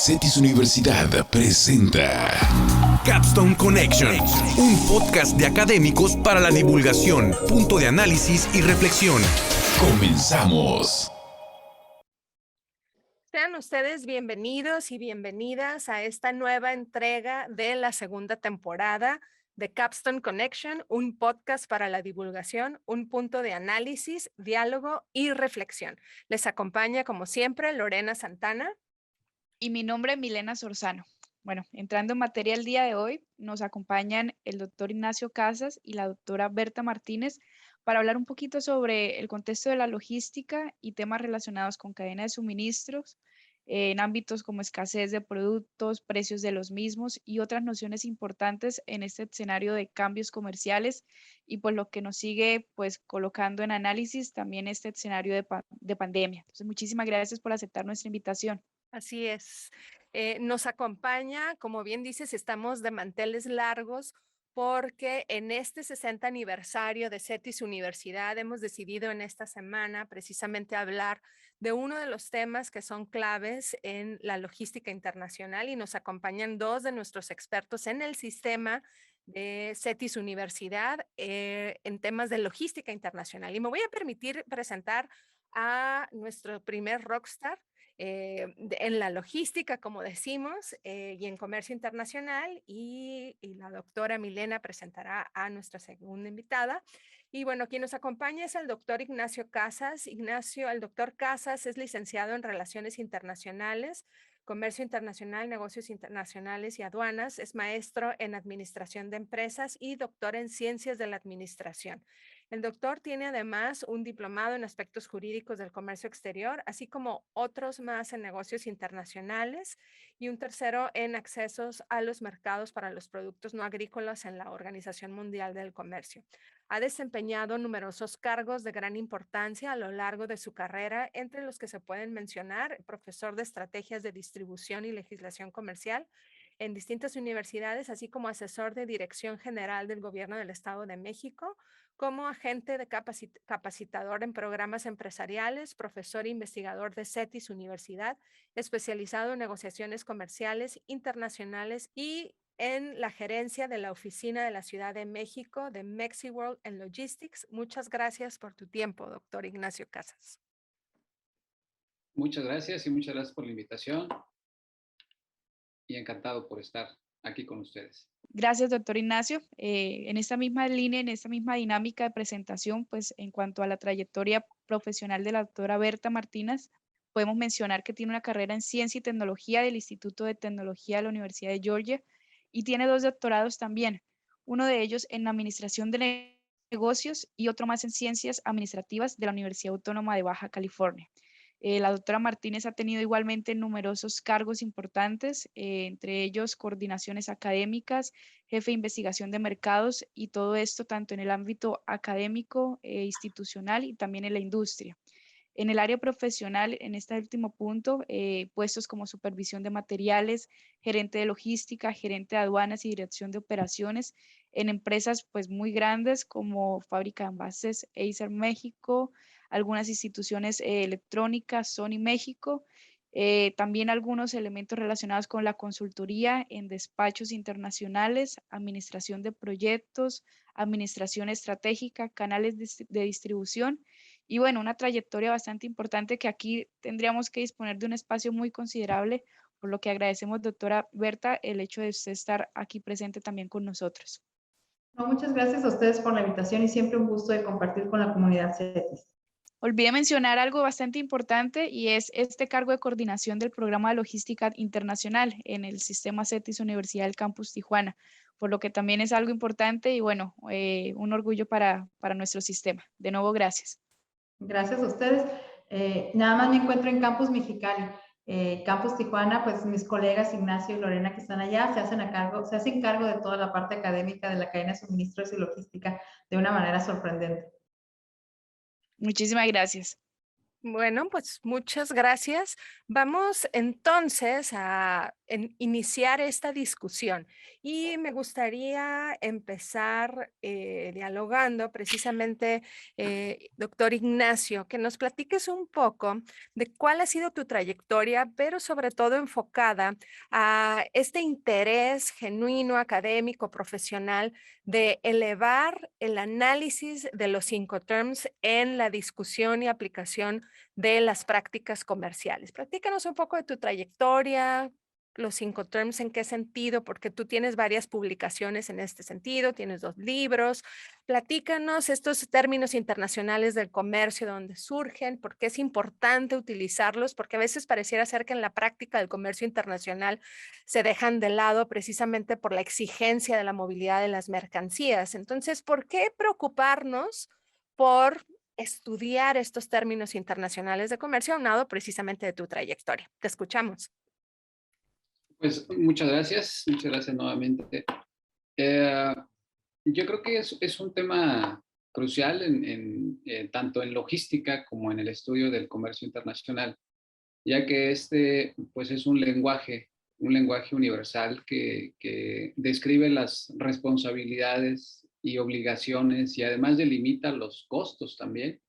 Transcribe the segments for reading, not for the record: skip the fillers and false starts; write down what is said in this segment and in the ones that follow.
Cetis Universidad presenta Capstone Connection, un podcast de académicos para la divulgación, punto de análisis y reflexión. ¡Comenzamos! Sean ustedes bienvenidos y bienvenidas a esta nueva entrega de la segunda temporada de Capstone Connection, un podcast para la divulgación, un punto de análisis, diálogo y reflexión. Les acompaña, como siempre, Lorena Santana. Y mi nombre es Milena Sorzano. Bueno, entrando en materia el día de hoy, nos acompañan el doctor Ignacio Casas y la doctora Berta Martínez para hablar un poquito sobre el contexto de la logística y temas relacionados con cadena de suministros en ámbitos como escasez de productos, precios de los mismos y otras nociones importantes en este escenario de cambios comerciales y pues lo que nos sigue pues colocando en análisis también este escenario de pandemia. Entonces, muchísimas gracias por aceptar nuestra invitación. Así es. Nos acompaña, como bien dices, estamos de manteles largos porque en este 60 aniversario de Cetis Universidad hemos decidido en esta semana precisamente hablar de uno de los temas que son claves en la logística internacional y nos acompañan dos de nuestros expertos en el sistema de Cetis Universidad en temas de logística internacional. Y me voy a permitir presentar a nuestro primer rockstar, en la logística, como decimos, y en comercio internacional, y la doctora Milena presentará a nuestra segunda invitada. Y bueno, quien nos acompaña es el doctor Ignacio Casas. El doctor Casas es licenciado en Relaciones Internacionales, Comercio Internacional, Negocios Internacionales y Aduanas, es maestro en Administración de Empresas y doctor en Ciencias de la Administración. El doctor tiene además un diplomado en aspectos jurídicos del comercio exterior, así como otros más en negocios internacionales y un tercero en accesos a los mercados para los productos no agrícolas en la Organización Mundial del Comercio. Ha desempeñado numerosos cargos de gran importancia a lo largo de su carrera, entre los que se pueden mencionar profesor de estrategias de distribución y legislación comercial en distintas universidades, así como asesor de Dirección General del Gobierno del Estado de México, como agente de capacitador en programas empresariales, profesor e investigador de Cetis Universidad, especializado en negociaciones comerciales internacionales y en la gerencia de la oficina de la Ciudad de México de MexiWorld en Logistics. Muchas gracias por tu tiempo, doctor Ignacio Casas. Muchas gracias y muchas gracias por la invitación y encantado por estar aquí con ustedes. Gracias, doctor Ignacio. En esta misma línea, en esta misma dinámica de presentación, pues en cuanto a la trayectoria profesional de la doctora Berta Martínez, podemos mencionar que tiene una carrera en Ciencia y Tecnología del Instituto de Tecnología de la Universidad de Georgia y tiene 2 doctorados también, uno de ellos en Administración de Negocios y otro más en Ciencias Administrativas de la Universidad Autónoma de Baja California. La doctora Martínez ha tenido igualmente numerosos cargos importantes, entre ellos coordinaciones académicas, jefe de investigación de mercados y todo esto tanto en el ámbito académico, institucional y también en la industria. En el área profesional, en este último punto, puestos como supervisión de materiales, gerente de logística, gerente de aduanas y dirección de operaciones en empresas pues muy grandes como Fábrica de Envases, Acer México, algunas instituciones electrónicas, Sony México, también algunos elementos relacionados con la consultoría en despachos internacionales, administración de proyectos, administración estratégica, canales de distribución y bueno, una trayectoria bastante importante que aquí tendríamos que disponer de un espacio muy considerable, por lo que agradecemos, doctora Berta, el hecho de usted estar aquí presente también con nosotros. No, muchas gracias a ustedes por la invitación y siempre un gusto de compartir con la comunidad CETIS. Olvidé mencionar algo bastante importante y es este cargo de coordinación del programa de logística internacional en el sistema CETIS Universidad del Campus Tijuana, por lo que también es algo importante y bueno, un orgullo para nuestro sistema. De nuevo, gracias. Gracias a ustedes. Nada más me encuentro en Campus Mexicali. Campus Tijuana, pues mis colegas Ignacio y Lorena que están allá se hacen cargo de toda la parte académica de la cadena de suministros y logística de una manera sorprendente. Muchísimas gracias. Bueno, pues muchas gracias. Vamos entonces a iniciar esta discusión y me gustaría empezar dialogando precisamente, doctor Ignacio, que nos platiques un poco de cuál ha sido tu trayectoria, pero sobre todo enfocada a este interés genuino, académico, profesional de elevar el análisis de los Incoterms en la discusión y aplicación de las prácticas comerciales. Platícanos un poco de tu trayectoria, los Incoterms, en qué sentido, porque tú tienes varias publicaciones en este sentido, tienes 2 libros. Platícanos estos términos internacionales del comercio, de dónde surgen, por qué es importante utilizarlos, porque a veces pareciera ser que en la práctica del comercio internacional se dejan de lado precisamente por la exigencia de la movilidad de las mercancías. Entonces, ¿por qué preocuparnos por estudiar estos términos internacionales de comercio aunado precisamente de tu trayectoria? Te escuchamos. Pues muchas gracias nuevamente. Eh, yo creo que es un tema crucial tanto en logística como en el estudio del comercio internacional, ya que este pues es un lenguaje universal que describe las responsabilidades y obligaciones y además delimita los costos también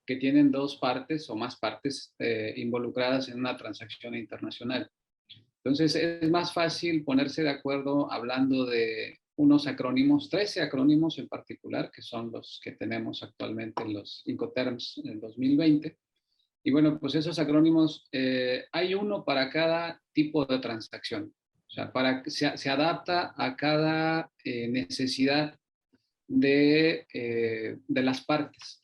que tienen dos partes o más partes involucradas en una transacción internacional. Entonces es más fácil ponerse de acuerdo hablando de unos acrónimos, 13 acrónimos en particular, que son los que tenemos actualmente en los Incoterms en el 2020. Y bueno, pues esos acrónimos, hay uno para cada tipo de transacción. O sea, se adapta a cada necesidad de las partes.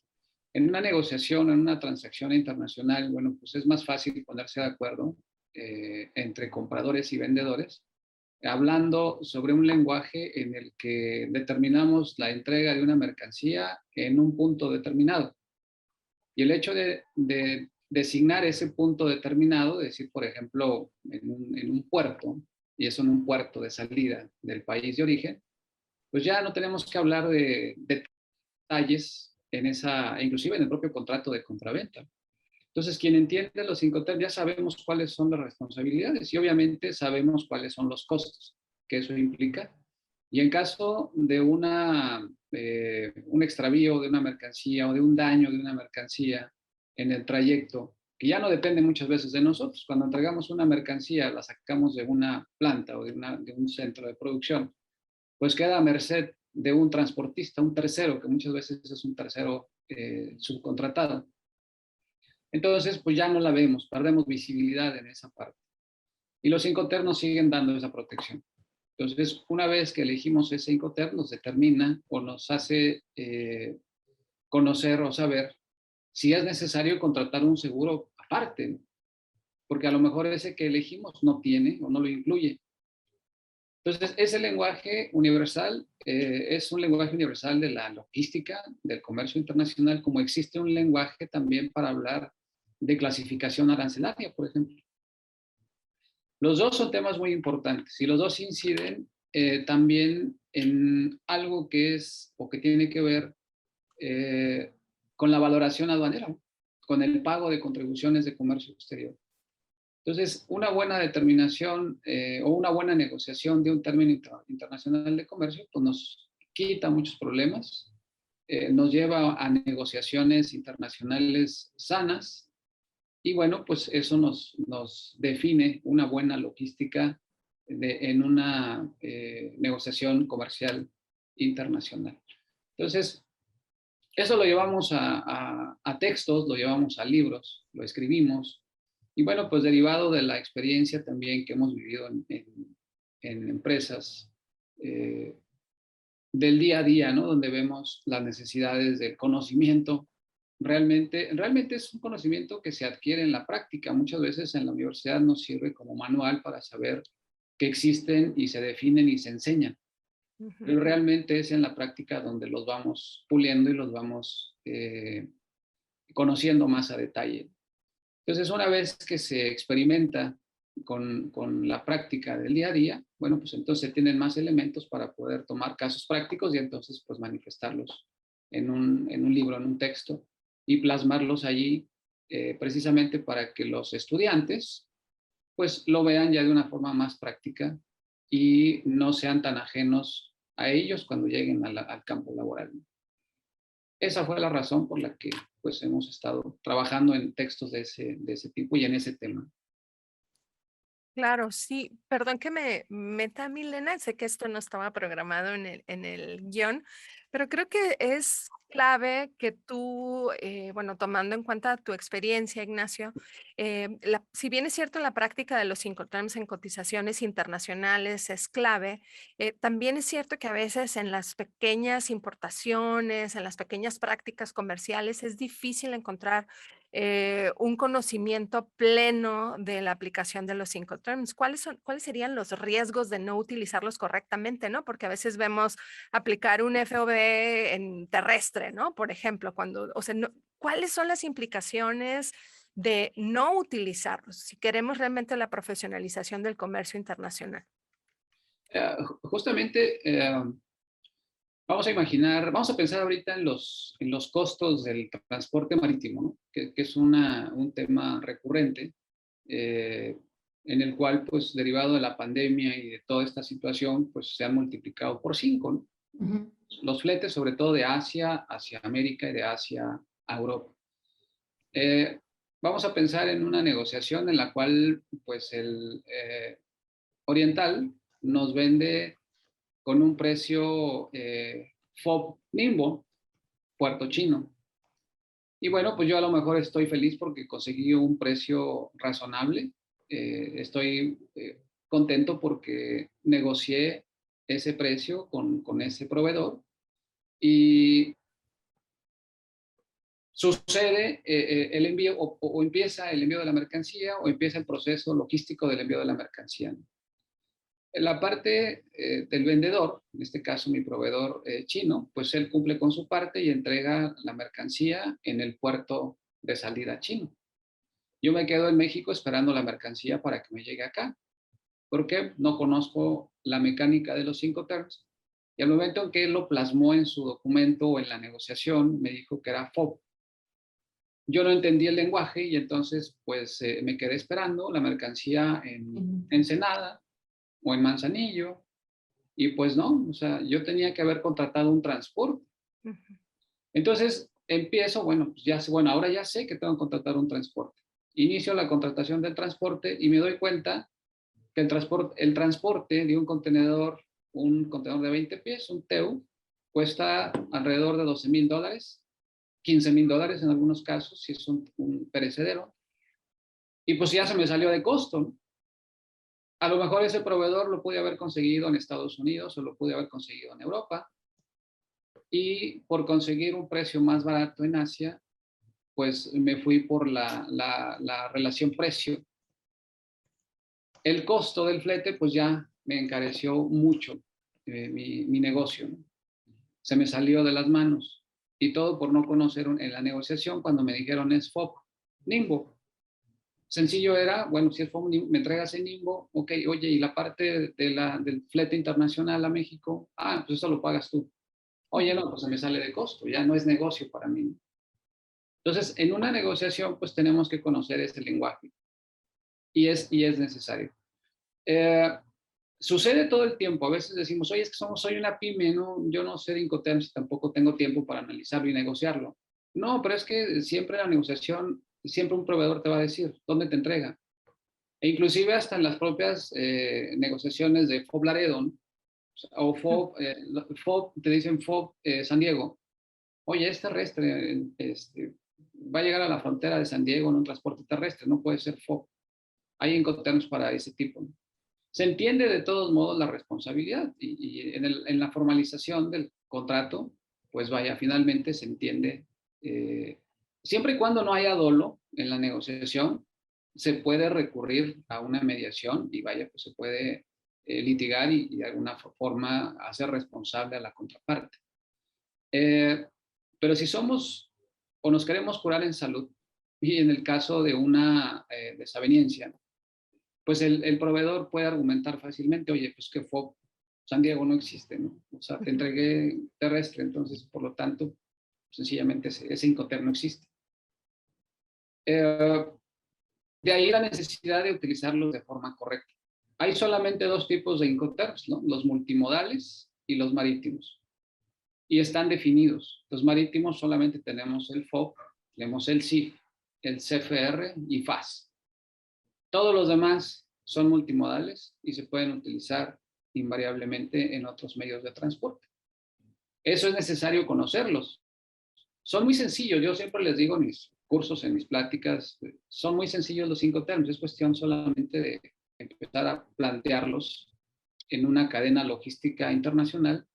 En una negociación, en una transacción internacional, bueno, pues es más fácil ponerse de acuerdo entre compradores y vendedores, hablando sobre un lenguaje en el que determinamos la entrega de una mercancía en un punto determinado. Y el hecho de designar ese punto determinado, es decir, por ejemplo, en un puerto, y eso en un puerto de salida del país de origen, pues ya no tenemos que hablar de detalles inclusive en el propio contrato de compraventa. Entonces, quien entiende los Incoterms ya sabemos cuáles son las responsabilidades y obviamente sabemos cuáles son los costos que eso implica. Y en caso de un extravío de una mercancía o de un daño de una mercancía en el trayecto, que ya no depende muchas veces de nosotros, cuando entregamos una mercancía, la sacamos de una planta o de un centro de producción, pues queda a merced de un transportista, un tercero, que muchas veces es un tercero subcontratado. Entonces, pues ya no la vemos, perdemos visibilidad en esa parte. Y los Incoterms nos siguen dando esa protección. Entonces, una vez que elegimos ese Incoterm, nos determina o nos hace conocer o saber si es necesario contratar un seguro aparte, ¿no? Porque a lo mejor ese que elegimos no tiene o no lo incluye. Entonces, ese lenguaje universal es un lenguaje universal de la logística, del comercio internacional, como existe un lenguaje también para hablar de clasificación arancelaria, por ejemplo. Los dos son temas muy importantes y los dos inciden también en algo que es o que tiene que ver con la valoración aduanera, con el pago de contribuciones de comercio exterior. Entonces, una buena determinación o una buena negociación de un término internacional de comercio pues nos quita muchos problemas, nos lleva a negociaciones internacionales sanas y bueno, pues eso nos define una buena logística en una negociación comercial internacional. Entonces, eso lo llevamos a textos, lo llevamos a libros, lo escribimos. Y bueno, pues derivado de la experiencia también que hemos vivido en empresas del día a día, ¿no? Donde vemos las necesidades del conocimiento. Realmente es un conocimiento que se adquiere en la práctica. Muchas veces en la universidad nos sirve como manual para saber que existen y se definen y se enseñan. Pero realmente es en la práctica donde los vamos puliendo y los vamos conociendo más a detalle. Entonces, una vez que se experimenta con la práctica del día a día, bueno, pues entonces tienen más elementos para poder tomar casos prácticos y entonces pues manifestarlos en un libro, en un texto y plasmarlos allí precisamente para que los estudiantes pues lo vean ya de una forma más práctica y no sean tan ajenos a ellos cuando lleguen al campo laboral. Esa fue la razón por la que pues hemos estado trabajando en textos de ese tipo y en ese tema. Claro, sí. Perdón que me meta, Milena, sé que esto no estaba programado en el guión, pero creo que es clave que tú, bueno, tomando en cuenta tu experiencia, Ignacio, si bien es cierto la práctica de los Incoterms en cotizaciones internacionales es clave, también es cierto que a veces en las pequeñas importaciones, en las pequeñas prácticas comerciales, es difícil encontrar un conocimiento pleno de la aplicación de los Incoterms. ¿Cuáles serían los riesgos de no utilizarlos correctamente, ¿no? Porque a veces vemos aplicar un FOB en terrestre, ¿no? Por ejemplo, o sea, ¿cuáles son las implicaciones de no utilizarlos si queremos realmente la profesionalización del comercio internacional? Justamente, vamos a pensar ahorita en los costos del transporte marítimo, ¿no? Que es un tema recurrente, en el cual, pues, derivado de la pandemia y de toda esta situación, pues, se han multiplicado por 5, ¿no? Ujú. Los fletes, sobre todo de Asia hacia América y de Asia a Europa. Vamos a pensar en una negociación en la cual, pues, el oriental nos vende con un precio FOB Ningbo, puerto chino. Y bueno, pues yo a lo mejor estoy feliz porque conseguí un precio razonable. Estoy contento porque negocié ese precio con ese proveedor. Y sucede el envío o empieza el envío de la mercancía o empieza el proceso logístico del envío de la mercancía. En la parte del vendedor, en este caso mi proveedor chino, pues él cumple con su parte y entrega la mercancía en el puerto de salida chino. Yo me quedo en México esperando la mercancía para que me llegue acá, porque no conozco la mecánica de los Incoterms. Y al momento en que él lo plasmó en su documento o en la negociación, me dijo que era FOB. Yo no entendí el lenguaje y entonces pues me quedé esperando la mercancía en Ensenada o en Manzanillo, y pues no, o sea, yo tenía que haber contratado un transporte. Ujú. Entonces empiezo, bueno, pues bueno, ahora ya sé que tengo que contratar un transporte. Inicio la contratación del transporte y me doy cuenta que el transporte de un contenedor de 20 pies, un TEU, cuesta alrededor de $12,000, $15,000 en algunos casos, si es un perecedero. Y pues ya se me salió de costo, ¿no? A lo mejor ese proveedor lo pude haber conseguido en Estados Unidos o lo pude haber conseguido en Europa. Y por conseguir un precio más barato en Asia, pues me fui por la relación precio. El costo del flete, pues ya me encareció mucho mi negocio, ¿no? Se me salió de las manos. Y todo por no conocer en la negociación cuando me dijeron es FOB, Ningbo. Sencillo era, bueno, si es FOB, me entregas en Ningbo, ok, oye, y la parte del flete internacional a México, pues eso lo pagas tú. Oye, no, pues se me sale de costo, ya no es negocio para mí. Entonces, en una negociación, pues tenemos que conocer ese lenguaje y es necesario. Sucede todo el tiempo. A veces decimos, oye, es que soy una pyme, ¿no? Yo no sé de Incoterms y tampoco tengo tiempo para analizarlo y negociarlo. No, pero es que siempre en la negociación, siempre un proveedor te va a decir dónde te entrega. E inclusive hasta en las propias negociaciones de FOB Laredo, ¿no? O FOB, te dicen FOB San Diego. Oye, es terrestre, va a llegar a la frontera de San Diego en un transporte terrestre, no puede ser FOB. Hay Incoterms para ese tipo, ¿no? Se entiende de todos modos la responsabilidad y en la formalización del contrato, pues vaya, finalmente se entiende, siempre y cuando no haya dolo en la negociación, se puede recurrir a una mediación y vaya, pues se puede litigar y de alguna forma hacer responsable a la contraparte. Pero si somos o nos queremos curar en salud y en el caso de una desaveniencia, pues el proveedor puede argumentar fácilmente, oye, pues que FOB San Diego no existe, ¿no? O sea, te entregué terrestre, entonces, por lo tanto, sencillamente ese Incoterm no existe. De ahí la necesidad de utilizarlos de forma correcta. Hay solamente dos tipos de Incoterms, ¿no? Los multimodales y los marítimos. Y están definidos. Los marítimos solamente tenemos el FOB, tenemos el CIF, el CFR y FAS. Todos los demás son multimodales y se pueden utilizar invariablemente en otros medios de transporte. Eso es necesario conocerlos. Son muy sencillos, yo siempre les digo en mis cursos, en mis pláticas, son muy sencillos los Incoterms, es cuestión solamente de empezar a plantearlos en una cadena logística internacional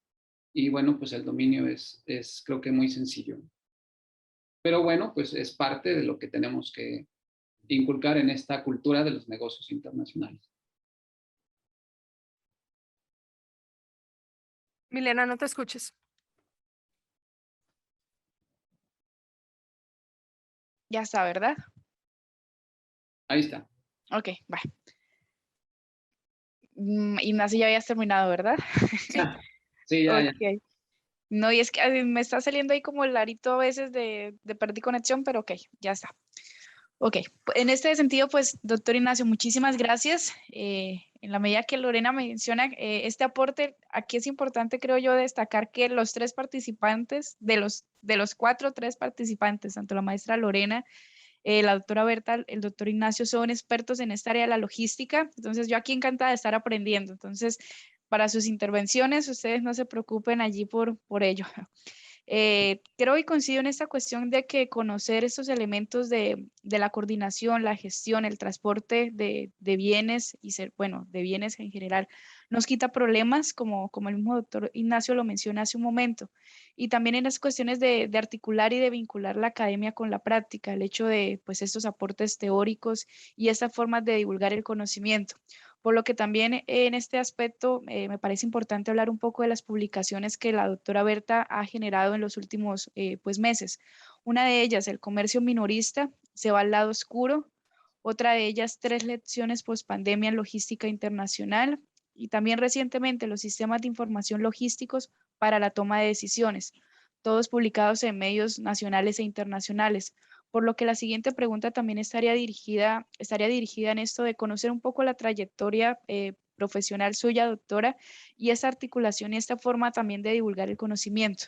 y bueno, pues el dominio es creo que muy sencillo. Pero bueno, pues es parte de lo que tenemos que inculcar en esta cultura de los negocios internacionales. Milena, no te escuches. Ya está, ¿verdad? Ahí está. Ok, va. Ignacio, ya habías terminado, ¿verdad? Sí, ya. Ok. No, y es que me está saliendo ahí como el arito a veces de perdí conexión, pero ok, ya está. Ok, en este sentido, pues, doctor Ignacio, muchísimas gracias. En la medida que Lorena menciona este aporte, aquí es importante, creo yo, destacar que los tres participantes, de los cuatro, tres participantes, tanto la maestra Lorena, la doctora Berta, el doctor Ignacio, son expertos en esta área de la logística. Entonces, yo aquí encantada de estar aprendiendo. Entonces, para sus intervenciones, ustedes no se preocupen allí por ello. Creo y coincido en esta cuestión de que conocer estos elementos de la coordinación, la gestión, el transporte de bienes y de bienes en general, nos quita problemas, como el mismo doctor Ignacio lo menciona hace un momento. Y también en las cuestiones de articular y de vincular la academia con la práctica, el hecho de pues estos aportes teóricos y estas formas de divulgar el conocimiento. Por lo que también en este aspecto me parece importante hablar un poco de las publicaciones que la doctora Berta ha generado en los últimos meses. Una de ellas, el comercio minorista, se va al lado oscuro. Otra de ellas, 3 lecciones post-pandemia en logística internacional. Y también recientemente los sistemas de información logísticos para la toma de decisiones, todos publicados en medios nacionales e internacionales. Por lo que la siguiente pregunta también estaría dirigida en esto de conocer un poco la trayectoria profesional suya, doctora, y esta articulación y esta forma también de divulgar el conocimiento.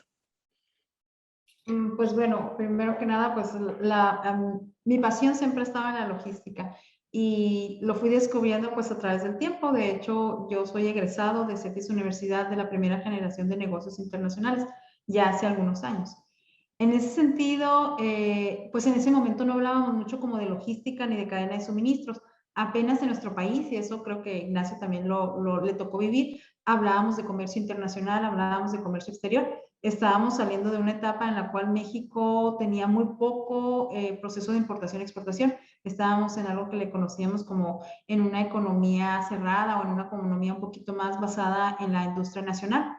Pues bueno, primero que nada, pues mi pasión siempre estaba en la logística y lo fui descubriendo pues a través del tiempo. De hecho, yo soy egresado de CETIS Universidad de la primera generación de negocios internacionales, ya hace algunos años. En ese sentido, pues en ese momento no hablábamos mucho como de logística ni de cadena de suministros. Apenas en nuestro país, y eso creo que Ignacio también le tocó vivir, hablábamos de comercio internacional, hablábamos de comercio exterior. Estábamos saliendo de una etapa en la cual México tenía muy poco proceso de importación-exportación. Estábamos en algo que le conocíamos como en una economía cerrada o en una economía un poquito más basada en la industria nacional.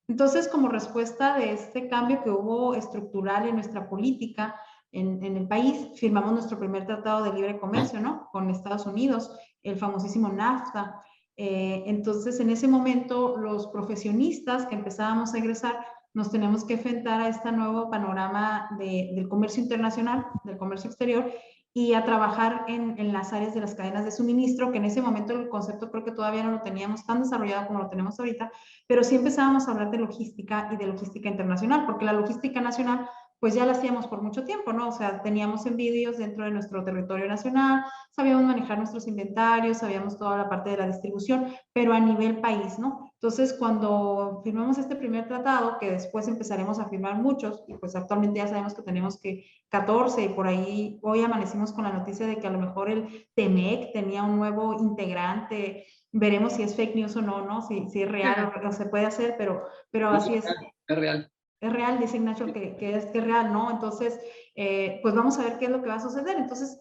Entonces, como respuesta de este cambio que hubo estructural en nuestra política en el país, firmamos nuestro primer tratado de libre comercio, ¿no? Con Estados Unidos, el famosísimo NAFTA. Entonces, en ese momento, los profesionistas que empezábamos a egresar, nos tenemos que enfrentar a este nuevo panorama del comercio internacional, del comercio exterior, y a trabajar en las áreas de las cadenas de suministro, que en ese momento el concepto creo que todavía no lo teníamos tan desarrollado como lo tenemos ahorita, pero sí empezábamos a hablar de logística y de logística internacional, porque la logística nacional pues ya la hacíamos por mucho tiempo, ¿no? O sea, teníamos envíos dentro de nuestro territorio nacional, sabíamos manejar nuestros inventarios, sabíamos toda la parte de la distribución, pero a nivel país, ¿no? Entonces, cuando firmamos este primer tratado, que después empezaremos a firmar muchos, y pues actualmente ya sabemos que tenemos que 14, y por ahí hoy amanecimos con la noticia de que a lo mejor el TEMEC tenía un nuevo integrante. Veremos si es fake news o no, ¿no? Si es real o se puede hacer, pero no, así es. Es real. Es real, dice Ignacio que es real, ¿no? Entonces, pues vamos a ver qué es lo que va a suceder. Entonces,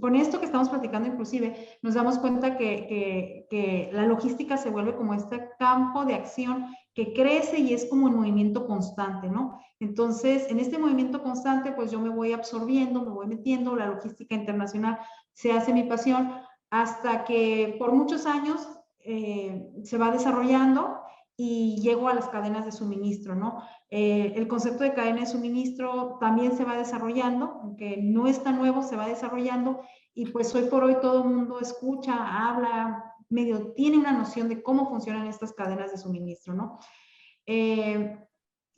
con esto que estamos platicando inclusive, nos damos cuenta que la logística se vuelve como este campo de acción que crece y es como en movimiento constante, ¿no? Entonces, en este movimiento constante, pues yo me voy absorbiendo, me voy metiendo, la logística internacional se hace mi pasión hasta que por muchos años se va desarrollando y llego a las cadenas de suministro, ¿no? El concepto de cadena de suministro también se va desarrollando, aunque no es tan nuevo, se va desarrollando, y pues hoy por hoy todo el mundo escucha, habla, medio tiene una noción de cómo funcionan estas cadenas de suministro, ¿no?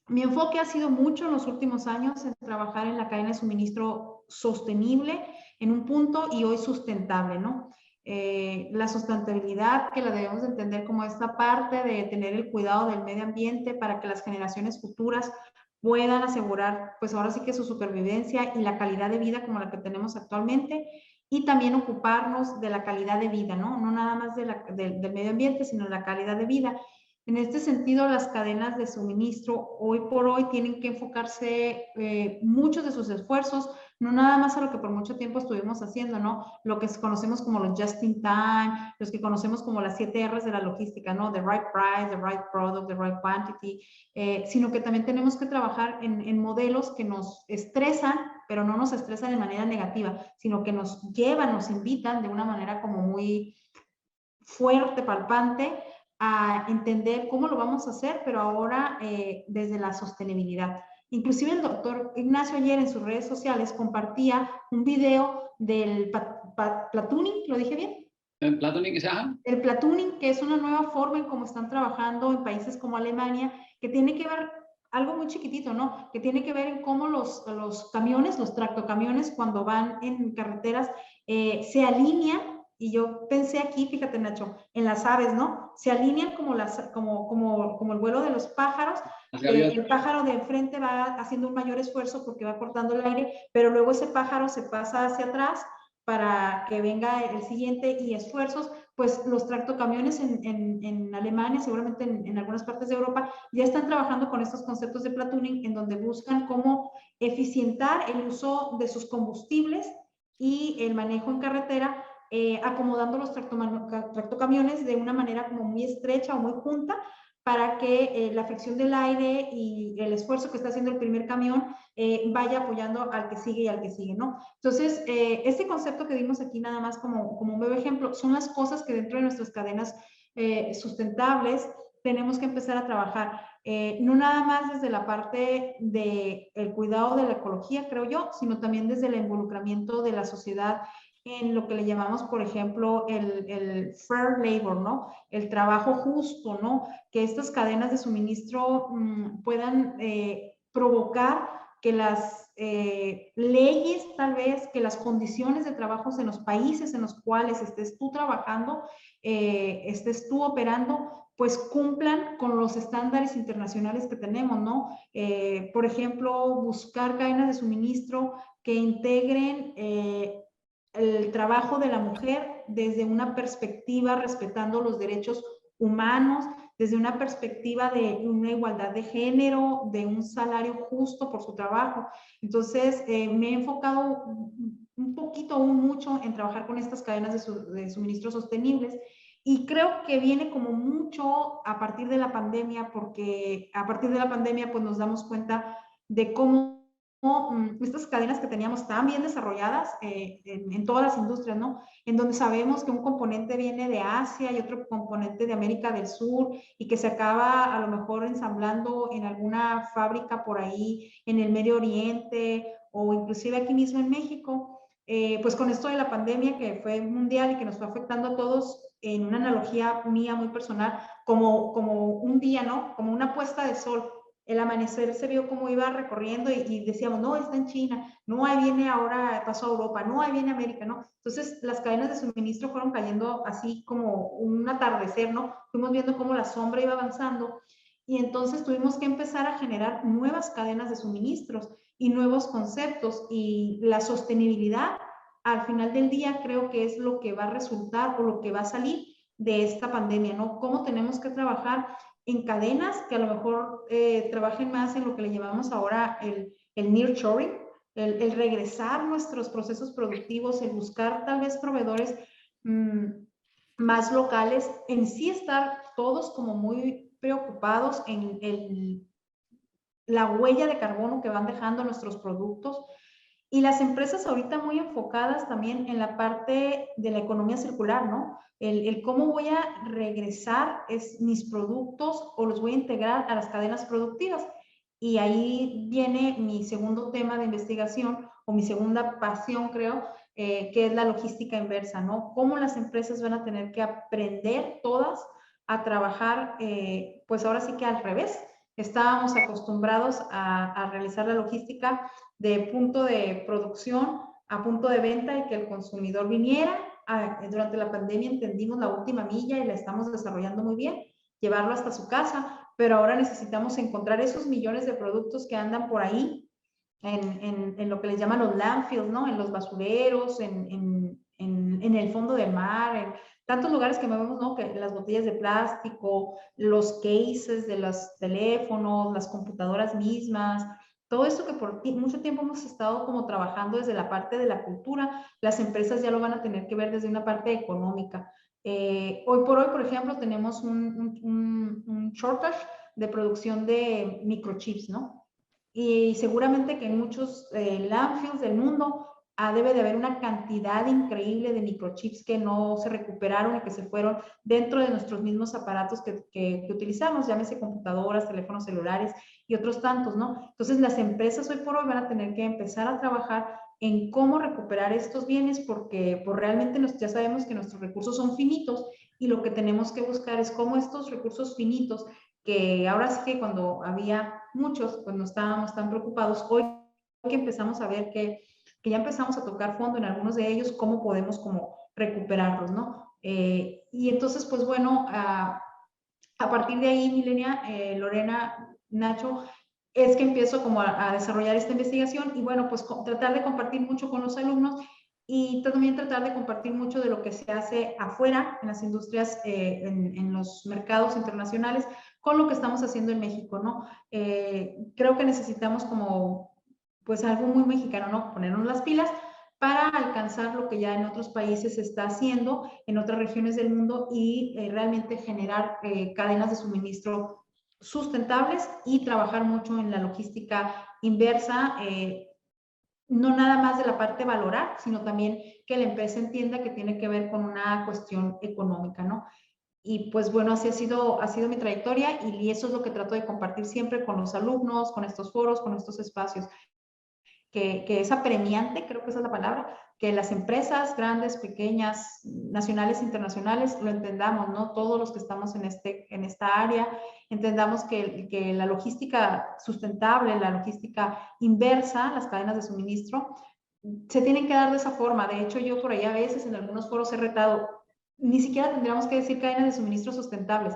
Mi enfoque ha sido mucho en los últimos años en trabajar en la cadena de suministro sostenible en un punto y hoy sustentable, ¿no? La sustentabilidad que la debemos entender como esta parte de tener el cuidado del medio ambiente para que las generaciones futuras puedan asegurar, pues ahora sí que su supervivencia y la calidad de vida como la que tenemos actualmente, y también ocuparnos de la calidad de vida, ¿no? No nada más del medio ambiente, sino de la calidad de vida. En este sentido, las cadenas de suministro hoy por hoy tienen que enfocarse muchos de sus esfuerzos, no nada más a lo que por mucho tiempo estuvimos haciendo, ¿no? Lo que conocemos como los just in time, los que conocemos como las 7 R's de la logística, ¿no? The right price, the right product, the right quantity, sino que también tenemos que trabajar en modelos que nos estresan, pero no nos estresan de manera negativa, sino que nos llevan, nos invitan de una manera como muy fuerte, palpante, a entender cómo lo vamos a hacer, pero ahora desde la sostenibilidad. Inclusive el doctor Ignacio ayer en sus redes sociales compartía un video del platooning, ¿lo dije bien? ¿El platooning que se llama? El platooning, que es una nueva forma en cómo están trabajando en países como Alemania, que tiene que ver algo muy chiquitito, ¿no? Que tiene que ver en cómo los camiones, los tractocamiones, cuando van en carreteras, se alinean. Y yo pensé aquí, fíjate Nacho, en las aves, ¿no? Se alinean como el vuelo de los pájaros. El pájaro de enfrente va haciendo un mayor esfuerzo porque va cortando el aire, pero luego ese pájaro se pasa hacia atrás para que venga el siguiente, y esfuerzos, pues los tractocamiones en Alemania, seguramente en algunas partes de Europa, ya están trabajando con estos conceptos de platooning, en donde buscan cómo eficientar el uso de sus combustibles y el manejo en carretera, acomodando los tractocamiones de una manera como muy estrecha o muy junta, para que la fricción del aire y el esfuerzo que está haciendo el primer camión vaya apoyando al que sigue y al que sigue, ¿no? Entonces, este concepto que dimos aquí nada más como un breve ejemplo, son las cosas que dentro de nuestras cadenas sustentables tenemos que empezar a trabajar. No nada más desde la parte del cuidado de la ecología, creo yo, sino también desde el involucramiento de la sociedad en lo que le llamamos, por ejemplo, el fair labor, ¿no? El trabajo justo, ¿no? Que estas cadenas de suministro puedan provocar que las leyes, tal vez, que las condiciones de trabajo en los países en los cuales estés tú trabajando, estés tú operando, pues cumplan con los estándares internacionales que tenemos, ¿no? Por ejemplo, buscar cadenas de suministro que integren el trabajo de la mujer desde una perspectiva respetando los derechos humanos, desde una perspectiva de una igualdad de género, de un salario justo por su trabajo. Entonces, me he enfocado un poquito, mucho en trabajar con estas cadenas de suministro sostenibles, y creo que viene como mucho a partir de la pandemia, porque a partir de la pandemia pues nos damos cuenta de cómo estas cadenas que teníamos tan bien desarrolladas en todas las industrias, ¿no? En donde sabemos que un componente viene de Asia y otro componente de América del Sur, y que se acaba a lo mejor ensamblando en alguna fábrica por ahí en el Medio Oriente, o inclusive aquí mismo en México. Pues con esto de la pandemia, que fue mundial y que nos fue afectando a todos, en una analogía mía muy personal, como un día, ¿no? Como una puesta de sol. El amanecer se vio cómo iba recorriendo y decíamos, no, está en China, no, ahí viene ahora, pasó a Europa, no, ahí viene América, ¿no? Entonces, las cadenas de suministro fueron cayendo así como un atardecer, ¿no? Fuimos viendo cómo la sombra iba avanzando, y entonces tuvimos que empezar a generar nuevas cadenas de suministros y nuevos conceptos, y la sostenibilidad, al final del día, creo que es lo que va a resultar o lo que va a salir de esta pandemia, ¿no? Cómo tenemos que trabajar en cadenas que a lo mejor trabajen más en lo que le llamamos ahora el nearshoring, el regresar nuestros procesos productivos, el buscar tal vez proveedores más locales, en sí estar todos como muy preocupados en la huella de carbono que van dejando nuestros productos, Y las empresas ahorita muy enfocadas también en la parte de la economía circular, ¿no? El cómo voy a regresar mis productos o los voy a integrar a las cadenas productivas. Y ahí viene mi segundo tema de investigación o mi segunda pasión, creo, que es la logística inversa, ¿no? Cómo las empresas van a tener que aprender todas a trabajar, pues ahora sí que al revés. Estábamos acostumbrados a realizar la logística de punto de producción a punto de venta y que el consumidor viniera. Durante la pandemia entendimos la última milla y la estamos desarrollando muy bien, llevarlo hasta su casa, pero ahora necesitamos encontrar esos millones de productos que andan por ahí en lo que les llaman los landfills, ¿no? En los basureros, en el fondo del mar, en tantos lugares que vemos, ¿no? Que las botellas de plástico, los cases de los teléfonos, las computadoras mismas, todo esto que por mucho tiempo hemos estado como trabajando desde la parte de la cultura, las empresas ya lo van a tener que ver desde una parte económica. Hoy por hoy, por ejemplo, tenemos un shortage de producción de microchips, ¿no? Y seguramente que en muchos landfills del mundo debe de haber una cantidad increíble de microchips que no se recuperaron y que se fueron dentro de nuestros mismos aparatos que utilizamos, llámese computadoras, teléfonos celulares y otros tantos, ¿no? Entonces las empresas hoy por hoy van a tener que empezar a trabajar en cómo recuperar estos bienes porque pues, realmente ya sabemos que nuestros recursos son finitos y lo que tenemos que buscar es cómo estos recursos finitos que ahora sí que cuando había muchos, pues no estábamos tan preocupados. Hoy que empezamos a ver que ya empezamos a tocar fondo en algunos de ellos, cómo podemos como recuperarlos, ¿no? Y entonces, pues bueno, a partir de ahí, Milenia, Lorena, Nacho, es que empiezo como a desarrollar esta investigación y bueno, pues tratar de compartir mucho con los alumnos y también tratar de compartir mucho de lo que se hace afuera, en las industrias, en los mercados internacionales, con lo que estamos haciendo en México, ¿no? Creo que necesitamos como, pues algo muy mexicano, ¿no? Ponernos las pilas para alcanzar lo que ya en otros países se está haciendo, en otras regiones del mundo y realmente generar cadenas de suministro sustentables y trabajar mucho en la logística inversa, no nada más de la parte valorar, sino también que la empresa entienda que tiene que ver con una cuestión económica, ¿no? Y pues bueno, así ha sido mi trayectoria y eso es lo que trato de compartir siempre con los alumnos, con estos foros, con estos espacios que es apremiante, creo que esa es la palabra, que las empresas grandes, pequeñas, nacionales, internacionales, lo entendamos, ¿no? Todos los que estamos en esta área, entendamos que la logística sustentable, la logística inversa, las cadenas de suministro, se tienen que dar de esa forma. De hecho, yo por ahí a veces en algunos foros he retado, ni siquiera tendríamos que decir cadenas de suministro sustentables.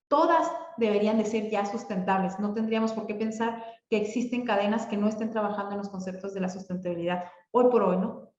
Todas deberían de ser ya sustentables. No tendríamos por qué pensar que existen cadenas que no estén trabajando en los conceptos de la sustentabilidad hoy por hoy, ¿no?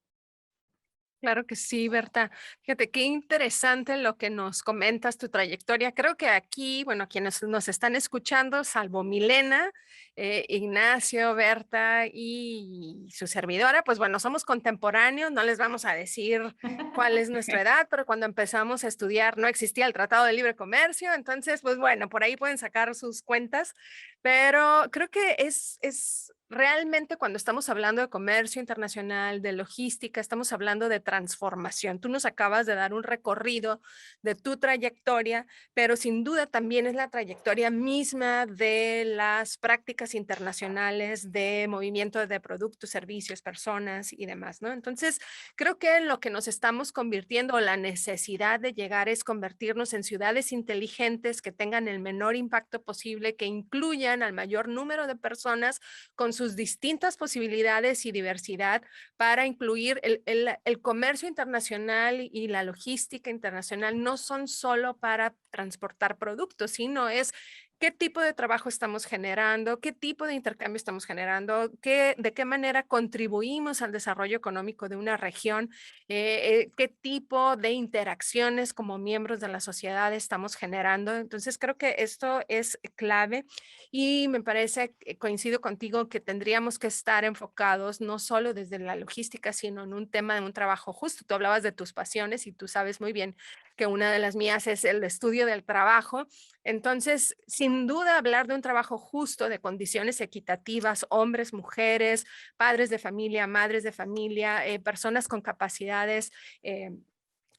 Claro que sí, Berta. Fíjate, qué interesante lo que nos comentas, tu trayectoria. Creo que aquí, bueno, quienes nos están escuchando, salvo Milena, Ignacio, Berta y su servidora, pues bueno, somos contemporáneos, no les vamos a decir cuál es nuestra edad, pero cuando empezamos a estudiar no existía el Tratado de Libre Comercio, entonces, pues bueno, por ahí pueden sacar sus cuentas, pero creo que es realmente cuando estamos hablando de comercio internacional, de logística, estamos hablando de transformación. Tú nos acabas de dar un recorrido de tu trayectoria, pero sin duda también es la trayectoria misma de las prácticas internacionales de movimiento de productos, servicios, personas y demás, ¿no? Entonces, creo que en lo que nos estamos convirtiendo, o la necesidad de llegar es convertirnos en ciudades inteligentes que tengan el menor impacto posible, que incluyan al mayor número de personas con sus distintas posibilidades y diversidad para incluir el comercio internacional y la logística internacional no son solo para transportar productos, sino es qué tipo de trabajo estamos generando, qué tipo de intercambio estamos generando, de qué manera contribuimos al desarrollo económico de una región, qué tipo de interacciones como miembros de la sociedad estamos generando. Entonces creo que esto es clave y me parece, coincido contigo, que tendríamos que estar enfocados no solo desde la logística, sino en un tema de un trabajo justo. Tú hablabas de tus pasiones y tú sabes muy bien que una de las mías es el estudio del trabajo. Entonces, sin duda, hablar de un trabajo justo, de condiciones equitativas, hombres, mujeres, padres de familia, madres de familia, personas con capacidades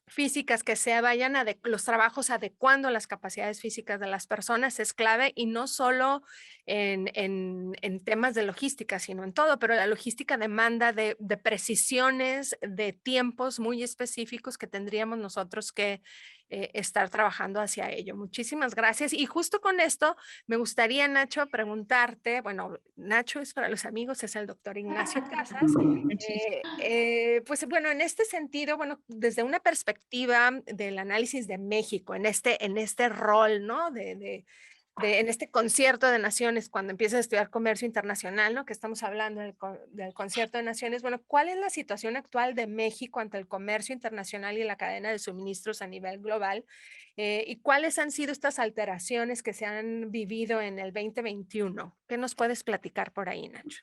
físicas que se vayan a los trabajos adecuando a las capacidades físicas de las personas es clave, y no solo en temas de logística, sino en todo, pero la logística demanda de precisiones, de tiempos muy específicos que tendríamos nosotros que estar trabajando hacia ello. Muchísimas gracias. Y justo con esto me gustaría, Nacho, preguntarte, bueno, Nacho es para los amigos, es el doctor Ignacio Casas. Pues bueno, en este sentido, bueno, desde una perspectiva del análisis de México, en este rol, ¿no? En este concierto de naciones, cuando empiezas a estudiar comercio internacional, ¿no? Que estamos hablando del concierto de naciones. Bueno, ¿cuál es la situación actual de México ante el comercio internacional y la cadena de suministros a nivel global? ¿Y cuáles han sido estas alteraciones que se han vivido en el 2021? ¿Qué nos puedes platicar por ahí, Nacho?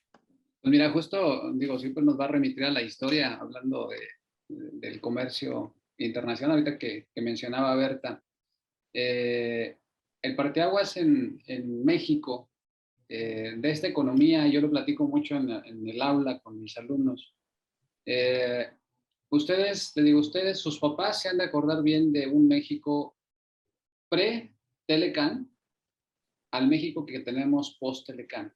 Pues mira, justo, digo, siempre nos va a remitir a la historia, hablando del comercio internacional, ahorita que mencionaba Berta. El parteaguas en México de esta economía, yo lo platico mucho en el aula con mis alumnos. Ustedes, sus papás se han de acordar bien de un México pre-Telecán al México que tenemos post-Telecán.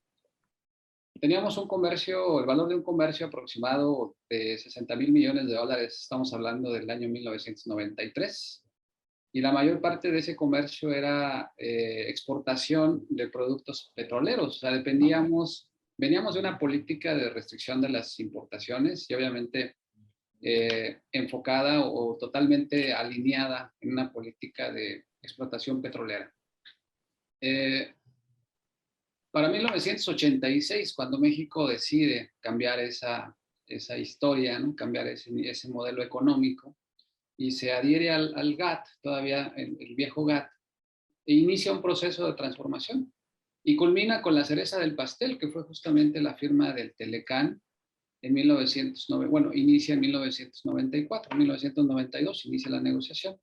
Teníamos un comercio, el valor de un comercio aproximado de 60,000 millones de dólares, estamos hablando del año 1993. Y la mayor parte de ese comercio era exportación de productos petroleros. O sea, veníamos de una política de restricción de las importaciones y obviamente enfocada o totalmente alineada en una política de explotación petrolera. Para 1986, cuando México decide cambiar esa historia, ¿no? Cambiar ese modelo económico, y se adhiere al GATT, todavía el viejo GATT, e inicia un proceso de transformación. Y culmina con la cereza del pastel, que fue justamente la firma del Telecán en 1909. Bueno, inicia en 1994, en 1992 inicia la negociación.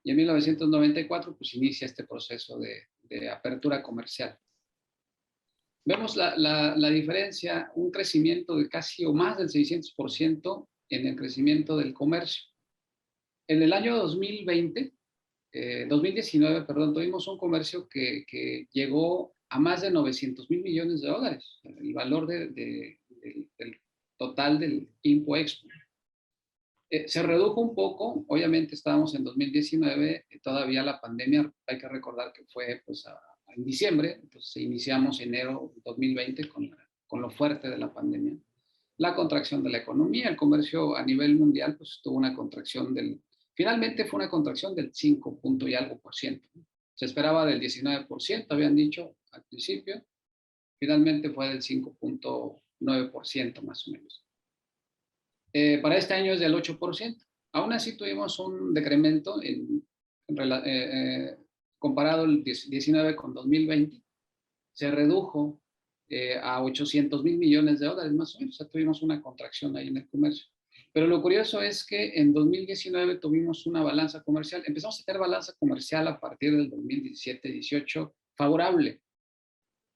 Y en 1994, pues inicia este proceso de apertura comercial. Vemos la diferencia, un crecimiento de casi o más del 600% en el crecimiento del comercio. En el año 2019, tuvimos un comercio que llegó a más de 900,000 millones de dólares, el valor del total del IMPO-Expo. Se redujo un poco, obviamente estábamos en 2019, todavía la pandemia, hay que recordar que fue pues, en diciembre, entonces iniciamos enero 2020 con lo fuerte de la pandemia. La contracción de la economía, el comercio a nivel mundial, pues tuvo una contracción finalmente fue una contracción del 5 punto y algo por ciento. Se esperaba del 19%, habían dicho al principio, finalmente fue del 5.9% más o menos. Para este año es del 8%. Aún así tuvimos un decremento comparado el 19 con 2020, se redujo a 800,000 millones de dólares más o menos. O sea, tuvimos una contracción ahí en el comercio. Pero lo curioso es que en 2019 tuvimos una balanza comercial. Empezamos a tener balanza comercial a partir del 2017-18 favorable.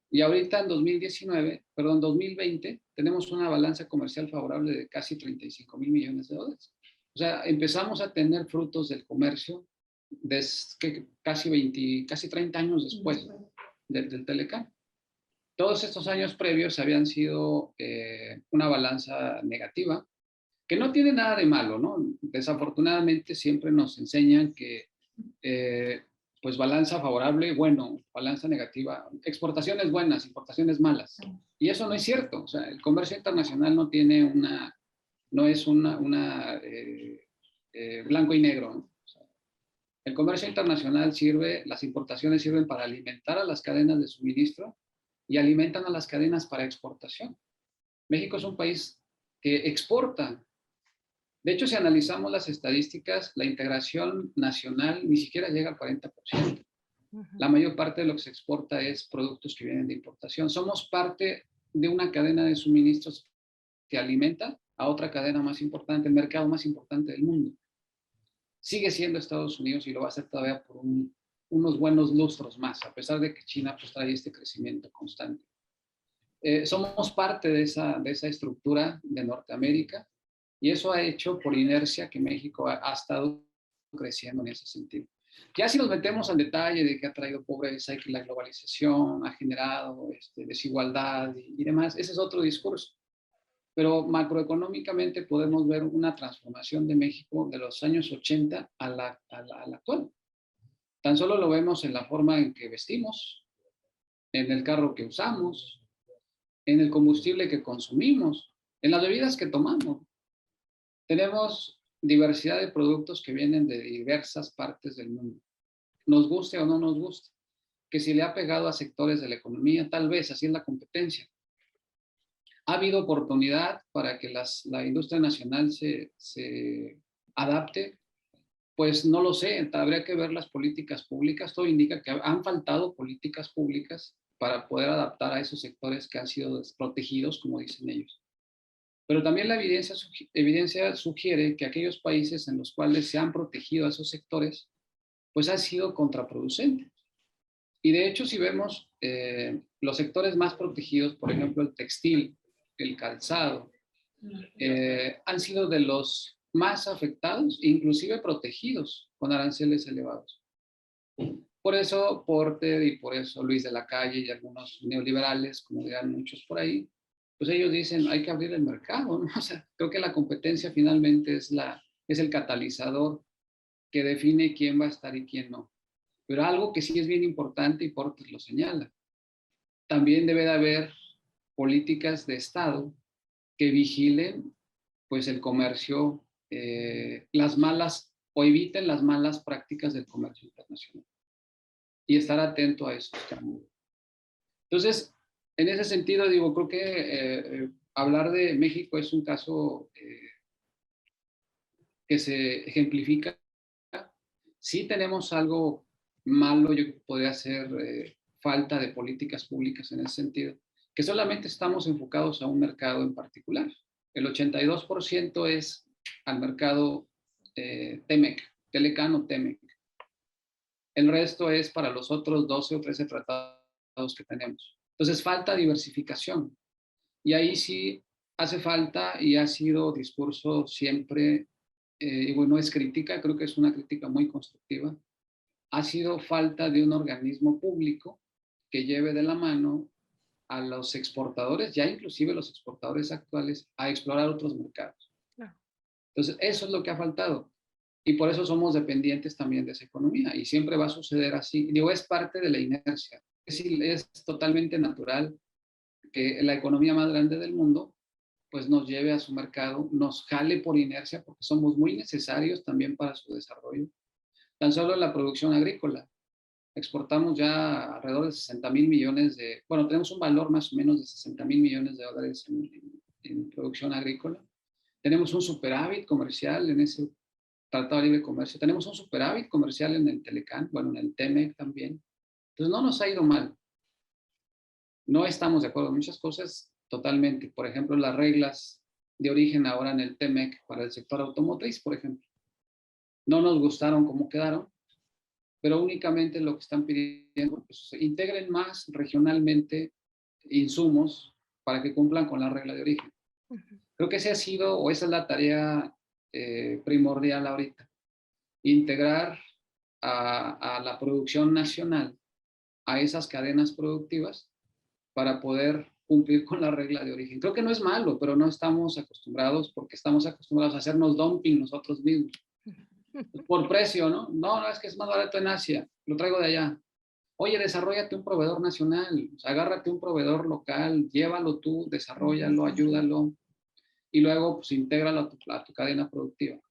Y ahorita en 2020 tenemos una balanza comercial favorable de casi 35,000 millones de dólares. O sea, empezamos a tener frutos del comercio casi 30 años después del Telecán. Todos estos años previos habían sido una balanza negativa, que no tiene nada de malo, ¿no? Desafortunadamente siempre nos enseñan que pues balanza favorable, bueno, balanza negativa, exportaciones buenas, importaciones malas. Y eso no es cierto. O sea, el comercio internacional no es blanco y negro, ¿no? O sea, el comercio internacional las importaciones sirven para alimentar a las cadenas de suministro y alimentan a las cadenas para exportación. México es un país que exporta. De hecho, si analizamos las estadísticas, la integración nacional ni siquiera llega al 40%. La mayor parte de lo que se exporta es productos que vienen de importación. Somos parte de una cadena de suministros que alimenta a otra cadena más importante, el mercado más importante del mundo. sigue siendo Estados Unidos y lo va a ser todavía por unos buenos lustros más, a pesar de que China pues trae este crecimiento constante. Somos parte de esa estructura de Norteamérica y eso ha hecho por inercia que México ha estado creciendo en ese sentido. Ya si nos metemos al detalle de que ha traído pobreza y que la globalización ha generado desigualdad y demás, ese es otro discurso. Pero macroeconómicamente podemos ver una transformación de México de los años 80 a la actual. Tan solo lo vemos en la forma en que vestimos, en el carro que usamos, en el combustible que consumimos, en las bebidas que tomamos. Tenemos diversidad de productos que vienen de diversas partes del mundo. Nos guste o no nos guste. Que si le ha pegado a sectores de la economía, tal vez, así es la competencia. ¿Ha habido oportunidad para que la industria nacional se adapte? Pues no lo sé, habría que ver las políticas públicas. Todo indica que han faltado políticas públicas para poder adaptar a esos sectores que han sido desprotegidos, como dicen ellos. Pero también la evidencia sugiere que aquellos países en los cuales se han protegido a esos sectores, pues han sido contraproducentes. Y de hecho, si vemos los sectores más protegidos, por ejemplo, el textil, el calzado, han sido de los más afectados, inclusive protegidos con aranceles elevados. Por eso Porter y por eso Luis de la Calle y algunos neoliberales, como dirán muchos por ahí, pues ellos dicen hay que abrir el mercado, ¿no? O sea, creo que la competencia finalmente es el catalizador que define quién va a estar y quién no. Pero algo que sí es bien importante y Porter lo señala, también debe de haber políticas de Estado que vigilen pues el comercio, las malas o eviten las malas prácticas del comercio internacional y estar atento a esos cambios. Entonces, en ese sentido, digo, creo que hablar de México es un caso que se ejemplifica. Sí tenemos algo malo, yo creo que podría ser falta de políticas públicas en ese sentido, que solamente estamos enfocados a un mercado en particular. El 82% es al mercado TEMEC, Telecano-TEMEC. El resto es para los otros 12 o 13 tratados que tenemos. Entonces falta diversificación. Y ahí sí hace falta y ha sido discurso siempre, y bueno, es crítica, creo que es una crítica muy constructiva, ha sido falta de un organismo público que lleve de la mano a los exportadores, ya inclusive los exportadores actuales, a explorar otros mercados. No. Entonces, eso es lo que ha faltado. Y por eso somos dependientes también de esa economía. Y siempre va a suceder así. Digo, es parte de la inercia. Es totalmente natural que la economía más grande del mundo pues nos lleve a su mercado, nos jale por inercia, porque somos muy necesarios también para su desarrollo. Tan solo en la producción agrícola. Exportamos ya alrededor de 60,000 millones bueno, tenemos un valor más o menos de 60,000 millones de dólares en producción agrícola. Tenemos un superávit comercial en ese Tratado de Libre Comercio. Tenemos un superávit comercial en el Telecán, bueno, en el TEMEC también. Entonces no nos ha ido mal. No estamos de acuerdo en muchas cosas totalmente. Por ejemplo, las reglas de origen ahora en el TEMEC para el sector automotriz, por ejemplo. No nos gustaron cómo quedaron, pero únicamente lo que están pidiendo, pues integren más regionalmente insumos para que cumplan con la regla de origen. Creo que ese ha sido, o esa es la tarea primordial ahorita, integrar a la producción nacional a esas cadenas productivas para poder cumplir con la regla de origen. Creo que no es malo, pero no estamos acostumbrados porque estamos acostumbrados a hacernos dumping nosotros mismos. Por precio, ¿no? No, es que es más barato en Asia, lo traigo de allá. Oye, desarróllate un proveedor nacional, o sea, agárrate un proveedor local, llévalo tú, desarróllalo, ayúdalo, y luego pues intégralo a tu cadena productiva.